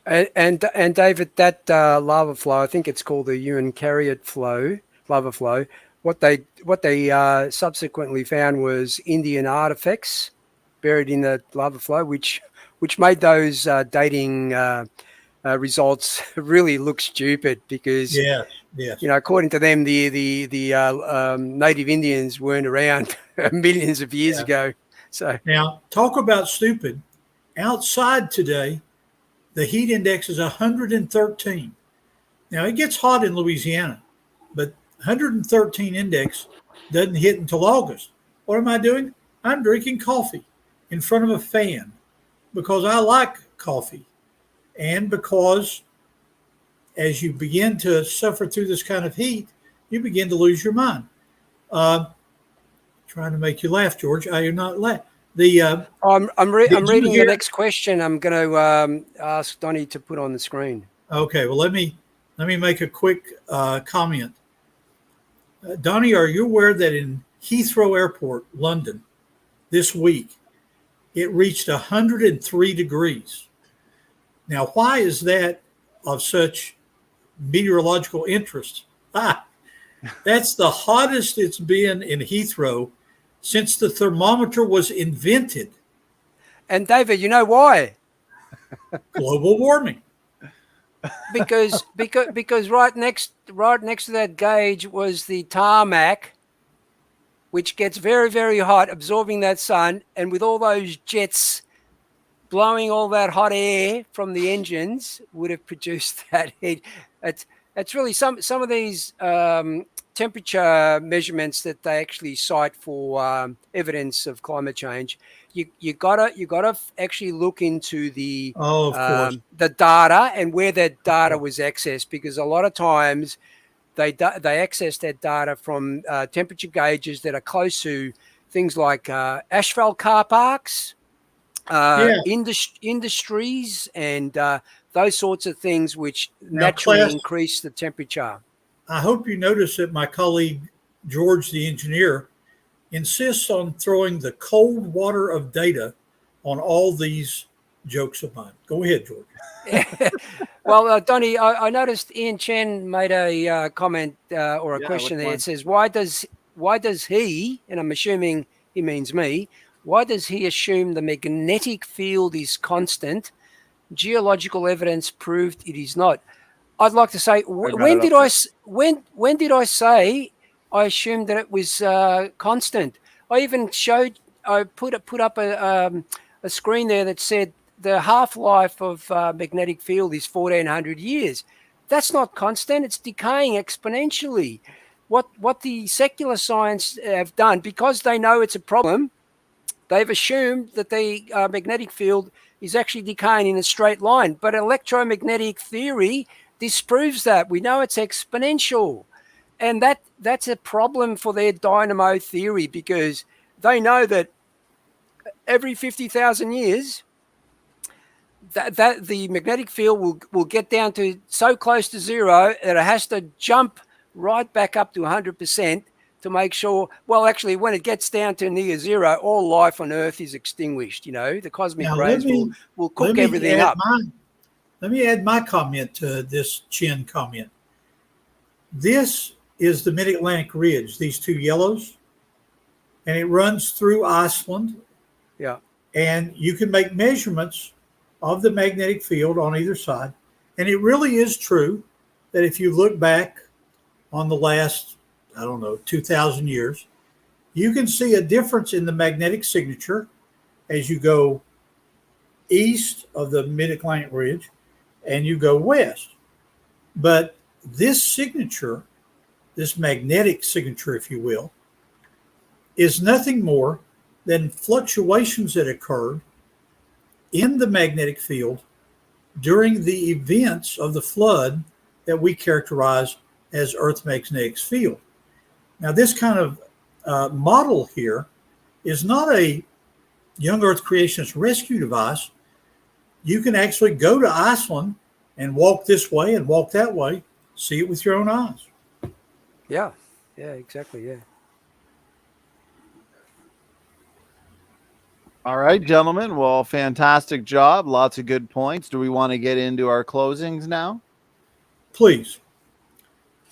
S3: And David, that lava flow, I think it's called the Eukaryote lava flow. What they subsequently found was Indian artifacts buried in the lava flow, which made those dating results really look stupid because
S2: Yes.
S3: according to them, the native Indians weren't around millions of years ago. So
S2: now, talk about stupid. Outside today, the heat index is 113. Now, it gets hot in Louisiana, but 113 index doesn't hit until August. What am I doing? I'm drinking coffee in front of a fan because I like coffee and because as you begin to suffer through this kind of heat, you begin to lose your mind. Trying to make you laugh, George. You're not laughing.
S3: I'm reading the next question. I'm going to ask Donnie to put on the screen.
S2: Okay, well, let me make a quick comment. Donnie, are you aware that in Heathrow Airport, London, this week, it reached 103 degrees? Now, why is that of such meteorological interest? That's the hottest it's been in Heathrow since the thermometer was invented.
S3: And David, you know why?
S2: Global warming.
S3: Because right next to that gauge was the tarmac, which gets very, very hot, absorbing that sun, and with all those jets blowing all that hot air from the engines would have produced that heat. It's really some of these temperature measurements that they actually cite for evidence of climate change. You gotta actually look into the data and where that data was accessed, because a lot of times they access that data from temperature gauges that are close to things like asphalt car parks, industries, and those sorts of things, which naturally increase the temperature.
S2: I hope you notice that my colleague George, the engineer, insists on throwing the cold water of data on all these jokes of mine. Go ahead, George.
S3: Well, Donnie, I noticed Ian Chen made a comment or a question there. It says, why does he, and I'm assuming he means me, why does he assume the magnetic field is constant? Geological evidence proved it is not. I'd like to say, when did I say I assumed that it was constant? I even put up a screen there that said the half-life of magnetic field is 1,400 years. That's not constant. It's decaying exponentially. What the secular science have done, because they know it's a problem, they've assumed that the magnetic field is actually decaying in a straight line. But electromagnetic theory disproves that. We know it's exponential. And that's a problem for their dynamo theory, because they know that every 50,000 years, that the magnetic field will get down to so close to zero that it has to jump right back up to 100% to make sure, well, actually, when it gets down to near zero, all life on Earth is extinguished. The cosmic rays will cook everything up.
S2: Let me add my comment to this Chin comment. This is the Mid-Atlantic Ridge, these two yellows, and it runs through Iceland.
S3: Yeah.
S2: And you can make measurements of the magnetic field on either side. And it really is true that if you look back on the last, 2,000 years, you can see a difference in the magnetic signature as you go east of the Mid-Atlantic Ridge, and you go west. But this signature, this magnetic signature, if you will, is nothing more than fluctuations that occurred in the magnetic field during the events of the flood that we characterize as Earth's magnetic field. Now, this kind of model here is not a young Earth creationist rescue device. You can actually go to Iceland and walk this way and walk that way, see it with your own eyes.
S3: Yeah, exactly, yeah.
S1: All right, gentlemen. Well, fantastic job. Lots of good points. Do we want to get into our closings now?
S2: Please.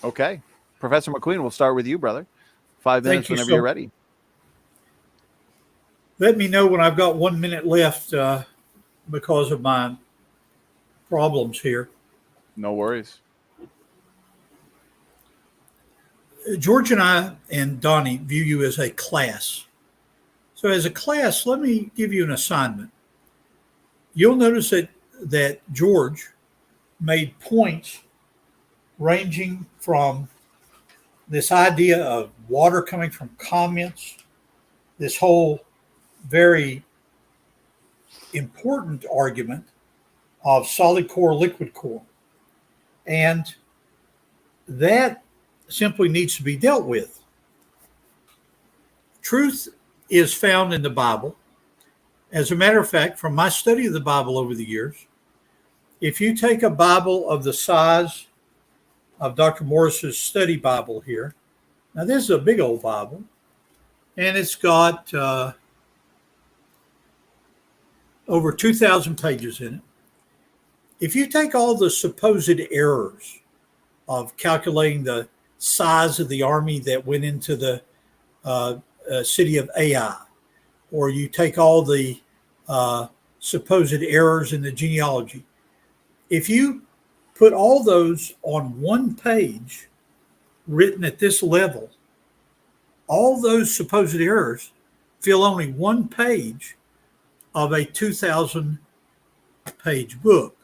S1: Okay. Professor McQueen, we'll start with you, brother. 5 minutes whenever you're ready.
S2: Let me know when I've got 1 minute left because of my problems here.
S1: No worries.
S2: George and I and Donnie view you as a class. So as a class, let me give you an assignment. You'll notice that George made points ranging from this idea of water coming from comments, this whole very important argument of solid core, liquid core. And that simply needs to be dealt with. Truth is found in the Bible. As a matter of fact, from my study of the Bible over the years, if you take a Bible of the size of Dr. Morris's study Bible here, now this is a big old Bible, and it's got over 2,000 pages in it. If you take all the supposed errors of calculating the size of the army that went into the city of Ai, or you take all the supposed errors in the genealogy, if you put all those on one page written at this level, all those supposed errors fill only one page of a 2,000 page book.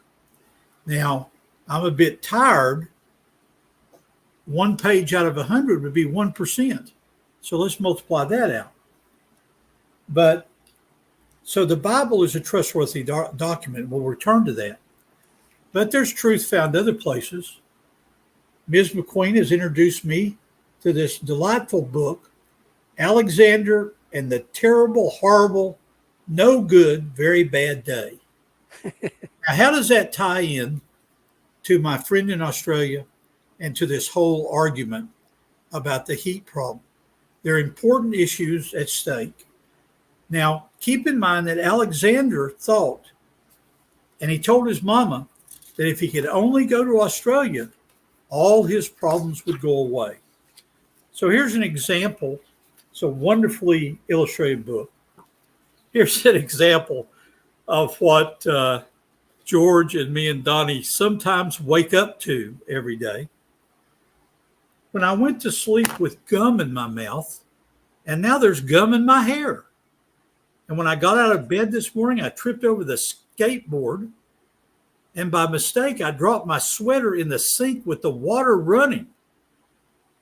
S2: Now, I'm a bit tired. One page out of 100 would be 1%. So let's multiply that out. But so the Bible is a trustworthy document. We'll return to that. But there's truth found other places. Ms. McQueen has introduced me to this delightful book, Alexander and the Terrible, Horrible, No Good, Very Bad Day. Now, how does that tie in to my friend in Australia and to this whole argument about the heat problem? There are important issues at stake. Now, keep in mind that Alexander thought, and he told his mama, that if he could only go to Australia, all his problems would go away. So here's an example. It's a wonderfully illustrated book. Here's an example of what George and me and Donnie sometimes wake up to every day. When I went to sleep with gum in my mouth, and now there's gum in my hair. And when I got out of bed this morning, I tripped over the skateboard, and by mistake, I dropped my sweater in the sink with the water running.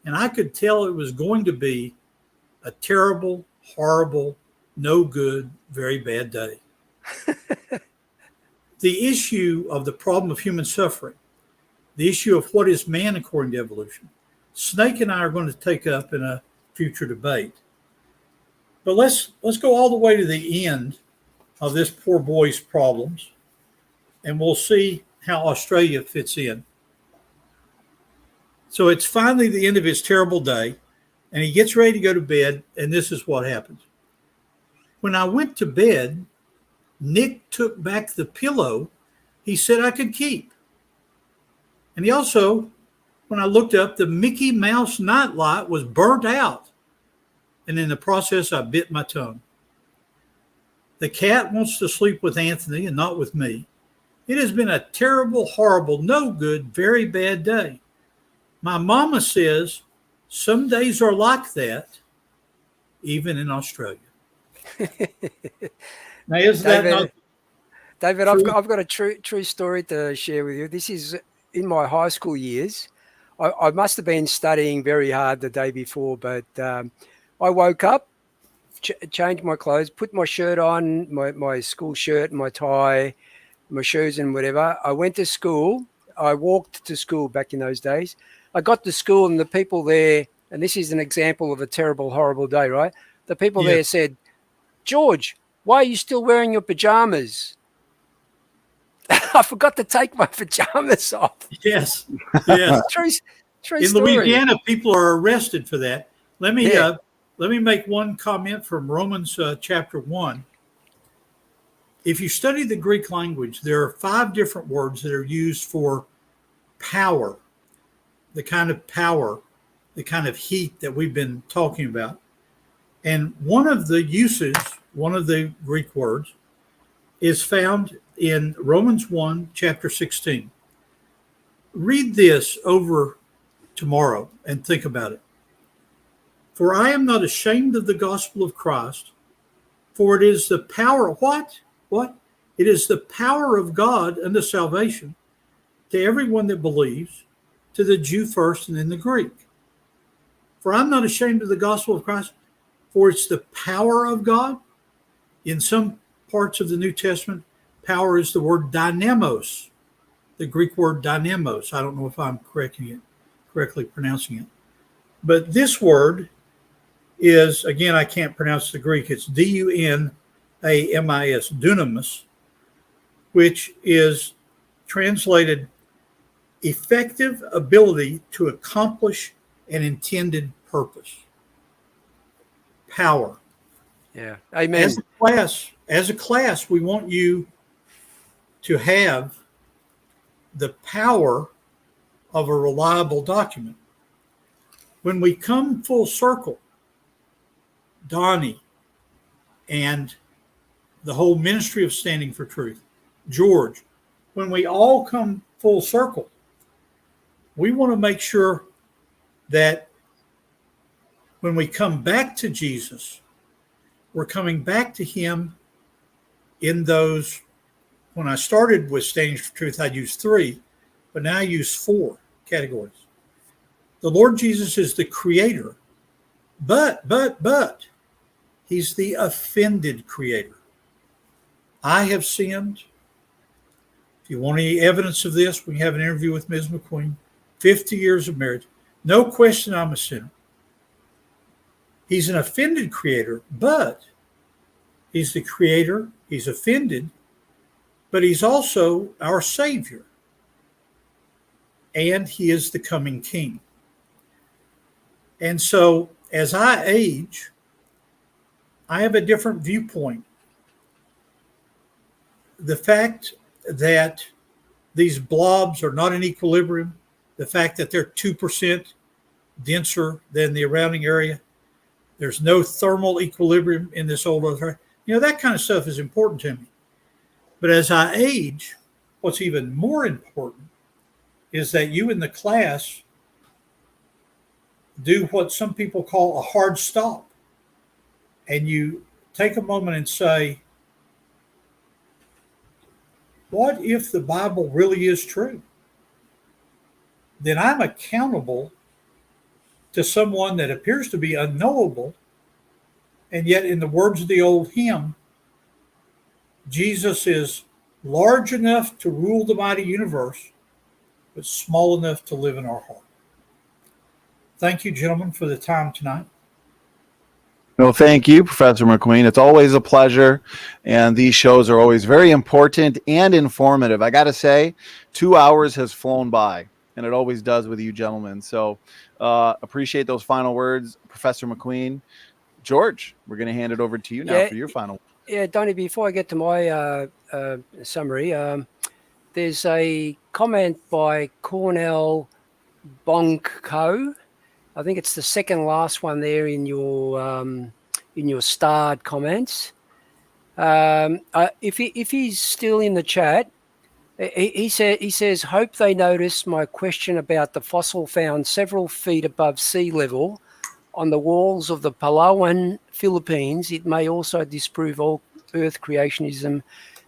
S2: And I could tell it was going to be a terrible, horrible, no good, very bad day. The issue of the problem of human suffering, the issue of what is man according to evolution, Snake and I are going to take up in a future debate. But let's go all the way to the end of this poor boy's problems, and we'll see how Australia fits in. So it's finally the end of his terrible day, and he gets ready to go to bed, and this is what happens. When I went to bed, Nick took back the pillow he said I could keep. And he also, when I looked up, the Mickey Mouse nightlight was burnt out. And in the process, I bit my tongue. The cat wants to sleep with Anthony and not with me. It has been a terrible, horrible, no good, very bad day. My mama says some days are like that, even in Australia. Now, isn't that not?
S3: David, I've got a true story to share with you. This is in my high school years. I must have been studying very hard the day before, but I woke up, changed my clothes, put my shirt on, my school shirt, my tie, my shoes and whatever. I went to school. I walked to school back in those days. I got to school and the people there, and this is an example of a terrible, horrible day, right? The people there said, "George, why are you still wearing your pajamas?" I forgot to take my pajamas off.
S2: Yes.
S3: True
S2: In
S3: story.
S2: Louisiana, people are arrested for that. Let me make one comment from Romans chapter 1. If you study the Greek language, there are 5 different words that are used for power, the kind of power, the kind of heat that we've been talking about. And one of the uses, one of the Greek words, is found in Romans 1, chapter 16. Read this over tomorrow and think about it. For I am not ashamed of the gospel of Christ, for it is the power of what? It is the power of God unto salvation to everyone that believes, to the Jew first and then the Greek. For I'm not ashamed of the gospel of Christ, for it's the power of God. In some parts of the New Testament, power is the word dynamos, the Greek word dynamos. I don't know if I'm correctly pronouncing it. But this word is, again, I can't pronounce the Greek. It's dunamis, dunamis, which is translated effective ability to accomplish an intended purpose. Power.
S3: Yeah. Amen.
S2: As a class, we want you to have the power of a reliable document. When we come full circle, Donnie and the whole ministry of Standing for Truth, George, when we all come full circle, we want to make sure that when we come back to Jesus, we're coming back to him in those. When I started with Standing for Truth, I'd use 3, but now I use 4 categories. The Lord Jesus is the creator, but he's the offended creator. I have sinned. If you want any evidence of this, we have an interview with Ms. McQueen. 50 years of marriage. No question I'm a sinner. He's an offended creator, but he's the creator. He's offended, but he's also our Savior. And he is the coming King. And so as I age, I have a different viewpoint. The fact that these blobs are not in equilibrium, the fact that they're 2% denser than the surrounding area, there's no thermal equilibrium in this old earth. That kind of stuff is important to me. But as I age, what's even more important is that you in the class do what some people call a hard stop. And you take a moment and say, what if the Bible really is true? Then I'm accountable to someone that appears to be unknowable. And yet, in the words of the old hymn, Jesus is large enough to rule the mighty universe, but small enough to live in our heart. Thank you, gentlemen, for the time tonight.
S1: No, thank you, Professor McQueen. It's always a pleasure, and these shows are always very important and informative. I got to say, 2 hours has flown by, and it always does with you gentlemen. So appreciate those final words, Professor McQueen. George, we're going to hand it over to you now for your final.
S3: Yeah, Donnie, before I get to my summary, there's a comment by Cornell Bonko. I think it's the second last one there in your starred comments. If he's still in the chat, he says, hope they notice my question about the fossil found several feet above sea level on the walls of the Palawan, Philippines. It may also disprove all Earth creationism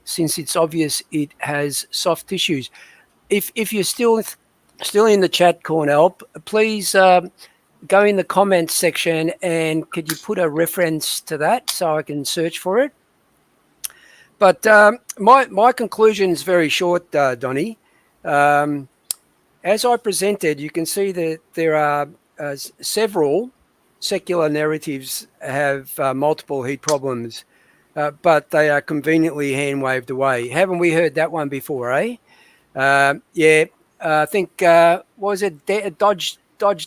S3: since it's obvious it has soft tissues. If you're still in the chat, Cornell, please go in the comments section and could you put a reference to that so I can search for it? But my conclusion is very short, Donnie. As I presented, you can see that there are several secular narratives have multiple heat problems, but they are conveniently hand-waved away. Haven't we heard that one before, eh? Yeah, I think, what was it? Dodge,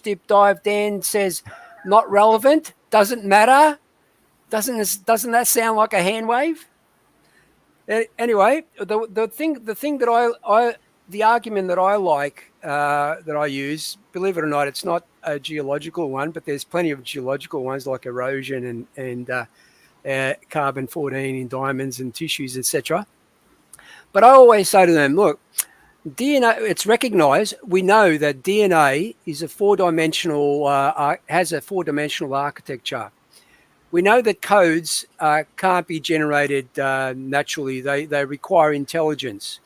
S3: Dip, Dive Dan says, not relevant, doesn't matter. Doesn't that sound like a hand wave? Anyway, the thing that the argument that I like, that I use, believe it or not, it's not a geological one, but there's plenty of geological ones like erosion and carbon-14 in diamonds and tissues, etc. But I always say to them, look, DNA, it's recognized, we know that DNA is has a four-dimensional architecture. We know that codes can't be generated naturally. They require intelligence.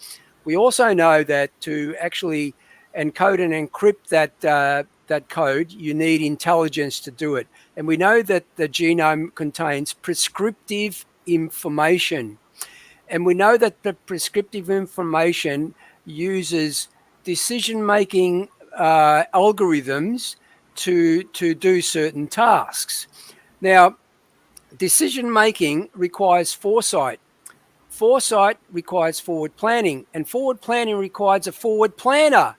S3: We also know that to actually encode and encrypt that code, you need intelligence to do it. And we know that the genome contains prescriptive information. And we know that the prescriptive information uses decision-making algorithms to do certain tasks. Now, decision-making requires foresight. Foresight requires forward planning, and forward planning requires a forward planner.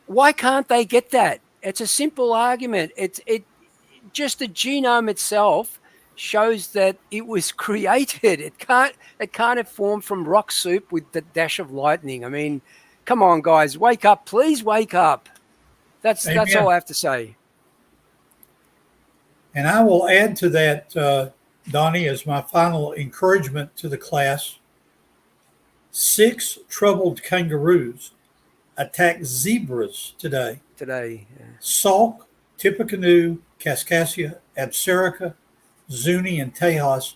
S3: Why can't they get that? It's a simple argument. Just the genome itself shows that it was created. It can't have formed from rock soup with the dash of lightning. I mean, come on, guys, wake up! Please wake up. That's all I have to say.
S2: And I will add to that, Donnie, as my final encouragement to the class. 6 troubled kangaroos attacked zebras today.
S3: Yeah.
S2: Salk, Tippecanoe, Kaskaskia, Absarica, Zuni, and Tejas.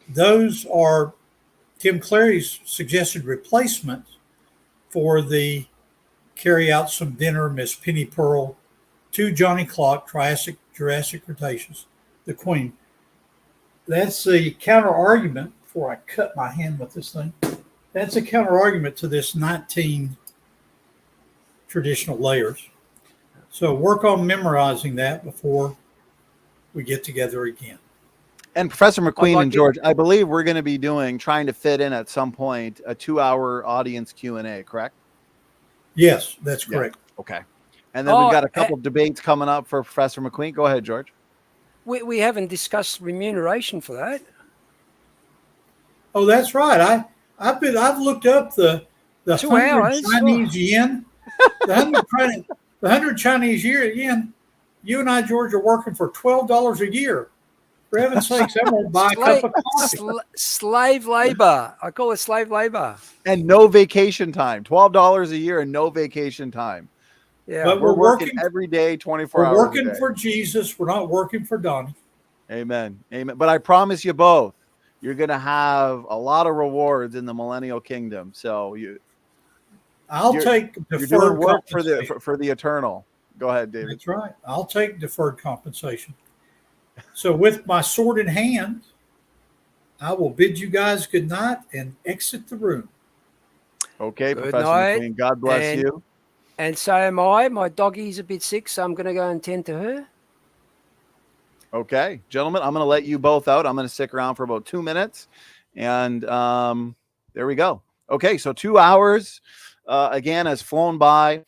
S2: Those are Tim Clary's suggested replacements for the Carry Out Some Dinner, Miss Penny Pearl, 2 Johnny Clock, Triassic, Jurassic Cretaceous, the Queen. That's the counter argument, before I cut my hand with this thing, that's a counter argument to this 19 traditional layers. So work on memorizing that before we get together again.
S1: And Professor McQueen and George, I believe we're going to be trying to fit in at some point a 2-hour audience Q&A, correct?
S2: Yes, that's correct.
S1: Yeah. Okay. And then we've got a couple of debates coming up for Professor McQueen. Go ahead, George.
S3: We haven't discussed remuneration for that.
S2: Oh, that's right. I've looked up the 100 Chinese yen. The 100 Chinese yen. You and I, George, are working for $12 a year. For heaven's sakes, I'm going to buy a cup of coffee.
S3: Slave labor. I call it slave labor.
S1: And no vacation time. $12 a year and no vacation time.
S2: Yeah, but we're working
S1: every day, 24 hours.
S2: We're working for Jesus. We're not working for Donnie.
S1: Amen. Amen. But I promise you both, you're going to have a lot of rewards in the millennial kingdom. So
S2: I'll take deferred
S1: work for the eternal. Go ahead, David.
S2: That's right. I'll take deferred compensation. So with my sword in hand, I will bid you guys good night and exit the room.
S1: Okay, good Professor McQueen. God bless you.
S3: And so am I. My doggie's a bit sick, so I'm going to go and tend to her.
S1: Okay, gentlemen, I'm going to let you both out. I'm going to stick around for about 2 minutes. And there we go. Okay, so 2 hours, again, has flown by.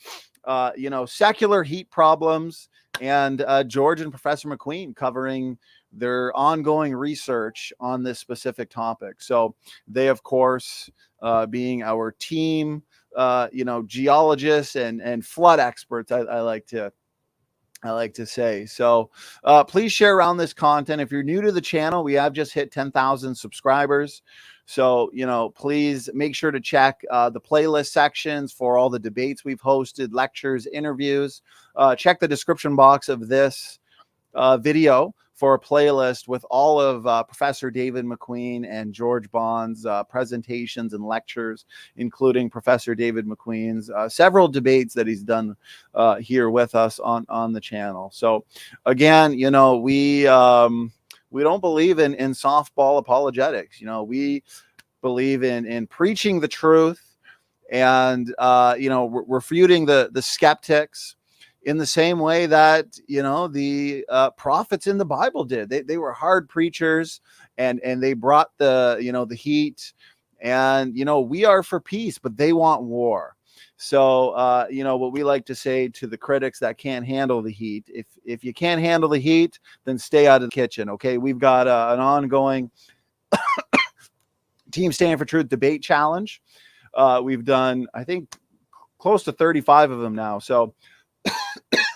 S1: Secular heat problems, and George and Professor McQueen covering their ongoing research on this specific topic. So they, of course, being our team, geologists and flood experts, I like to say. So please share around this content. If you're new to the channel, we have just hit 10,000 subscribers. So, please make sure to check the playlist sections for all the debates we've hosted, lectures, interviews. Check the description box of this video for a playlist with all of Professor David McQueen and George Bond's presentations and lectures, including Professor David McQueen's several debates that he's done here with us on the channel. So again, you know, we don't believe in softball apologetics. You know, we believe in preaching the truth and you know, refuting the skeptics in the same way that, you know, the prophets in the Bible did. They were hard preachers, and they brought the, you know, the heat. And, you know, we are for peace, but they want war. So, you know, what we like to say to the critics that can't handle the heat, if you can't handle the heat, then stay out of the kitchen. Okay. We've got an ongoing Team Standing For Truth debate challenge. We've done, I think, close to 35 of them now. So,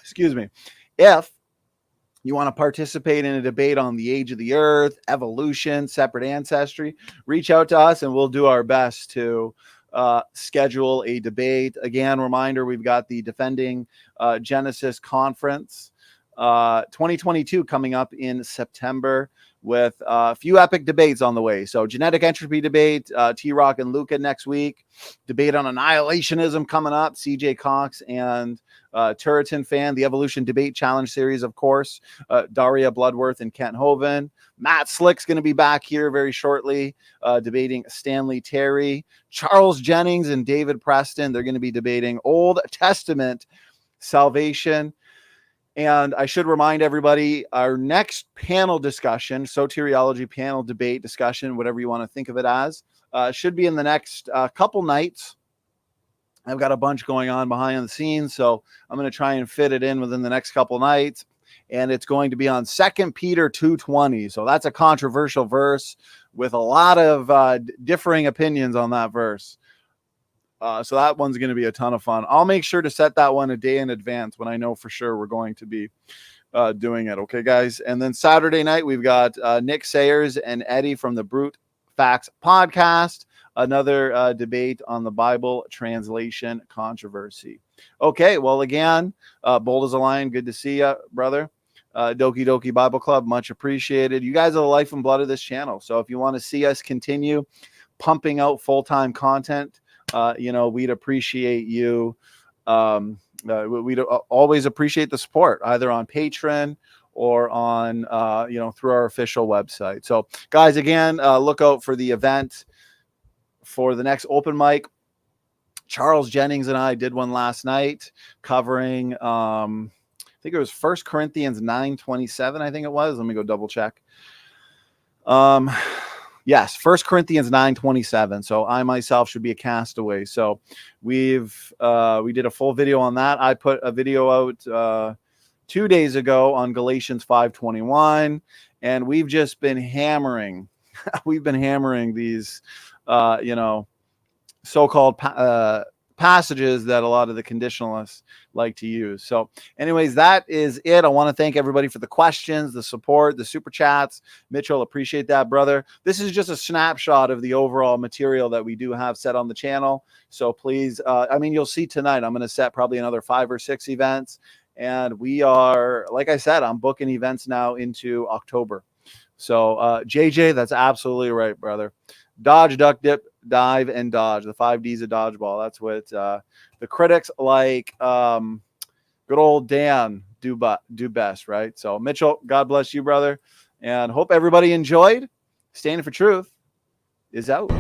S1: excuse me, if you want to participate in a debate on the age of the earth, evolution, separate ancestry, reach out to us and we'll do our best to schedule a debate. Again, reminder, we've got the Defending Genesis Conference 2022 coming up in September, with a few epic debates on the way. So genetic entropy debate, T-Rock and Luca next week. Debate on annihilationism coming up, CJ Cox and Turretin Fan. The Evolution Debate Challenge Series, of course. Daria Bloodworth and Kent Hovind. Matt Slick's going to be back here very shortly, debating Stanley Terry. Charles Jennings and David Preston, they're going to be debating Old Testament salvation. And I should remind everybody, our next panel discussion, soteriology panel debate discussion, whatever you want to think of it as, should be in the next couple nights. I've got a bunch going on behind the scenes, so I'm going to try and fit it in within the next couple nights. And it's going to be on 2 Peter 2:20. So that's a controversial verse with a lot of differing opinions on that verse. So that one's going to be a ton of fun. I'll make sure to set that one a day in advance when I know for sure we're going to be doing it. Okay, guys. And then Saturday night, we've got Nick Sayers and Eddie from the Brute Facts podcast, another debate on the Bible translation controversy. Okay, well, again, bold as a lion, good to see you, brother. Doki Doki Bible Club, much appreciated. You guys are the life and blood of this channel. So if you want to see us continue pumping out full-time content, you know, we'd appreciate you. We'd always appreciate the support, either on Patreon or on, you know, through our official website. So, guys, again, look out for the event for the next open mic. Charles Jennings and I did one last night covering, I think it was 1 Corinthians 9:27, I think it was. Let me go double check. Yes, 1 Corinthians 9:27. So I myself should be a castaway. So we did a full video on that. I put a video out 2 days ago on Galatians 5:21, and we've just been hammering. We've been hammering these, you know, so-called passages that a lot of the conditionalists like to use. So anyways, that is it. I want to thank everybody for the questions, the support, the super chats. Mitchell, appreciate that, brother. This is just a snapshot of the overall material that we do have set on the channel. So please, I mean, you'll see tonight, I'm going to set probably another 5 or 6 events. And we are, like I said, I'm booking events now into October. So JJ, that's absolutely right, brother. Dodge, duck, dip, dive, and dodge. The 5 Ds of dodgeball. That's what the critics like good old Dan do best, right? So Mitchell, God bless you, brother, and hope everybody enjoyed. Standing for Truth is out.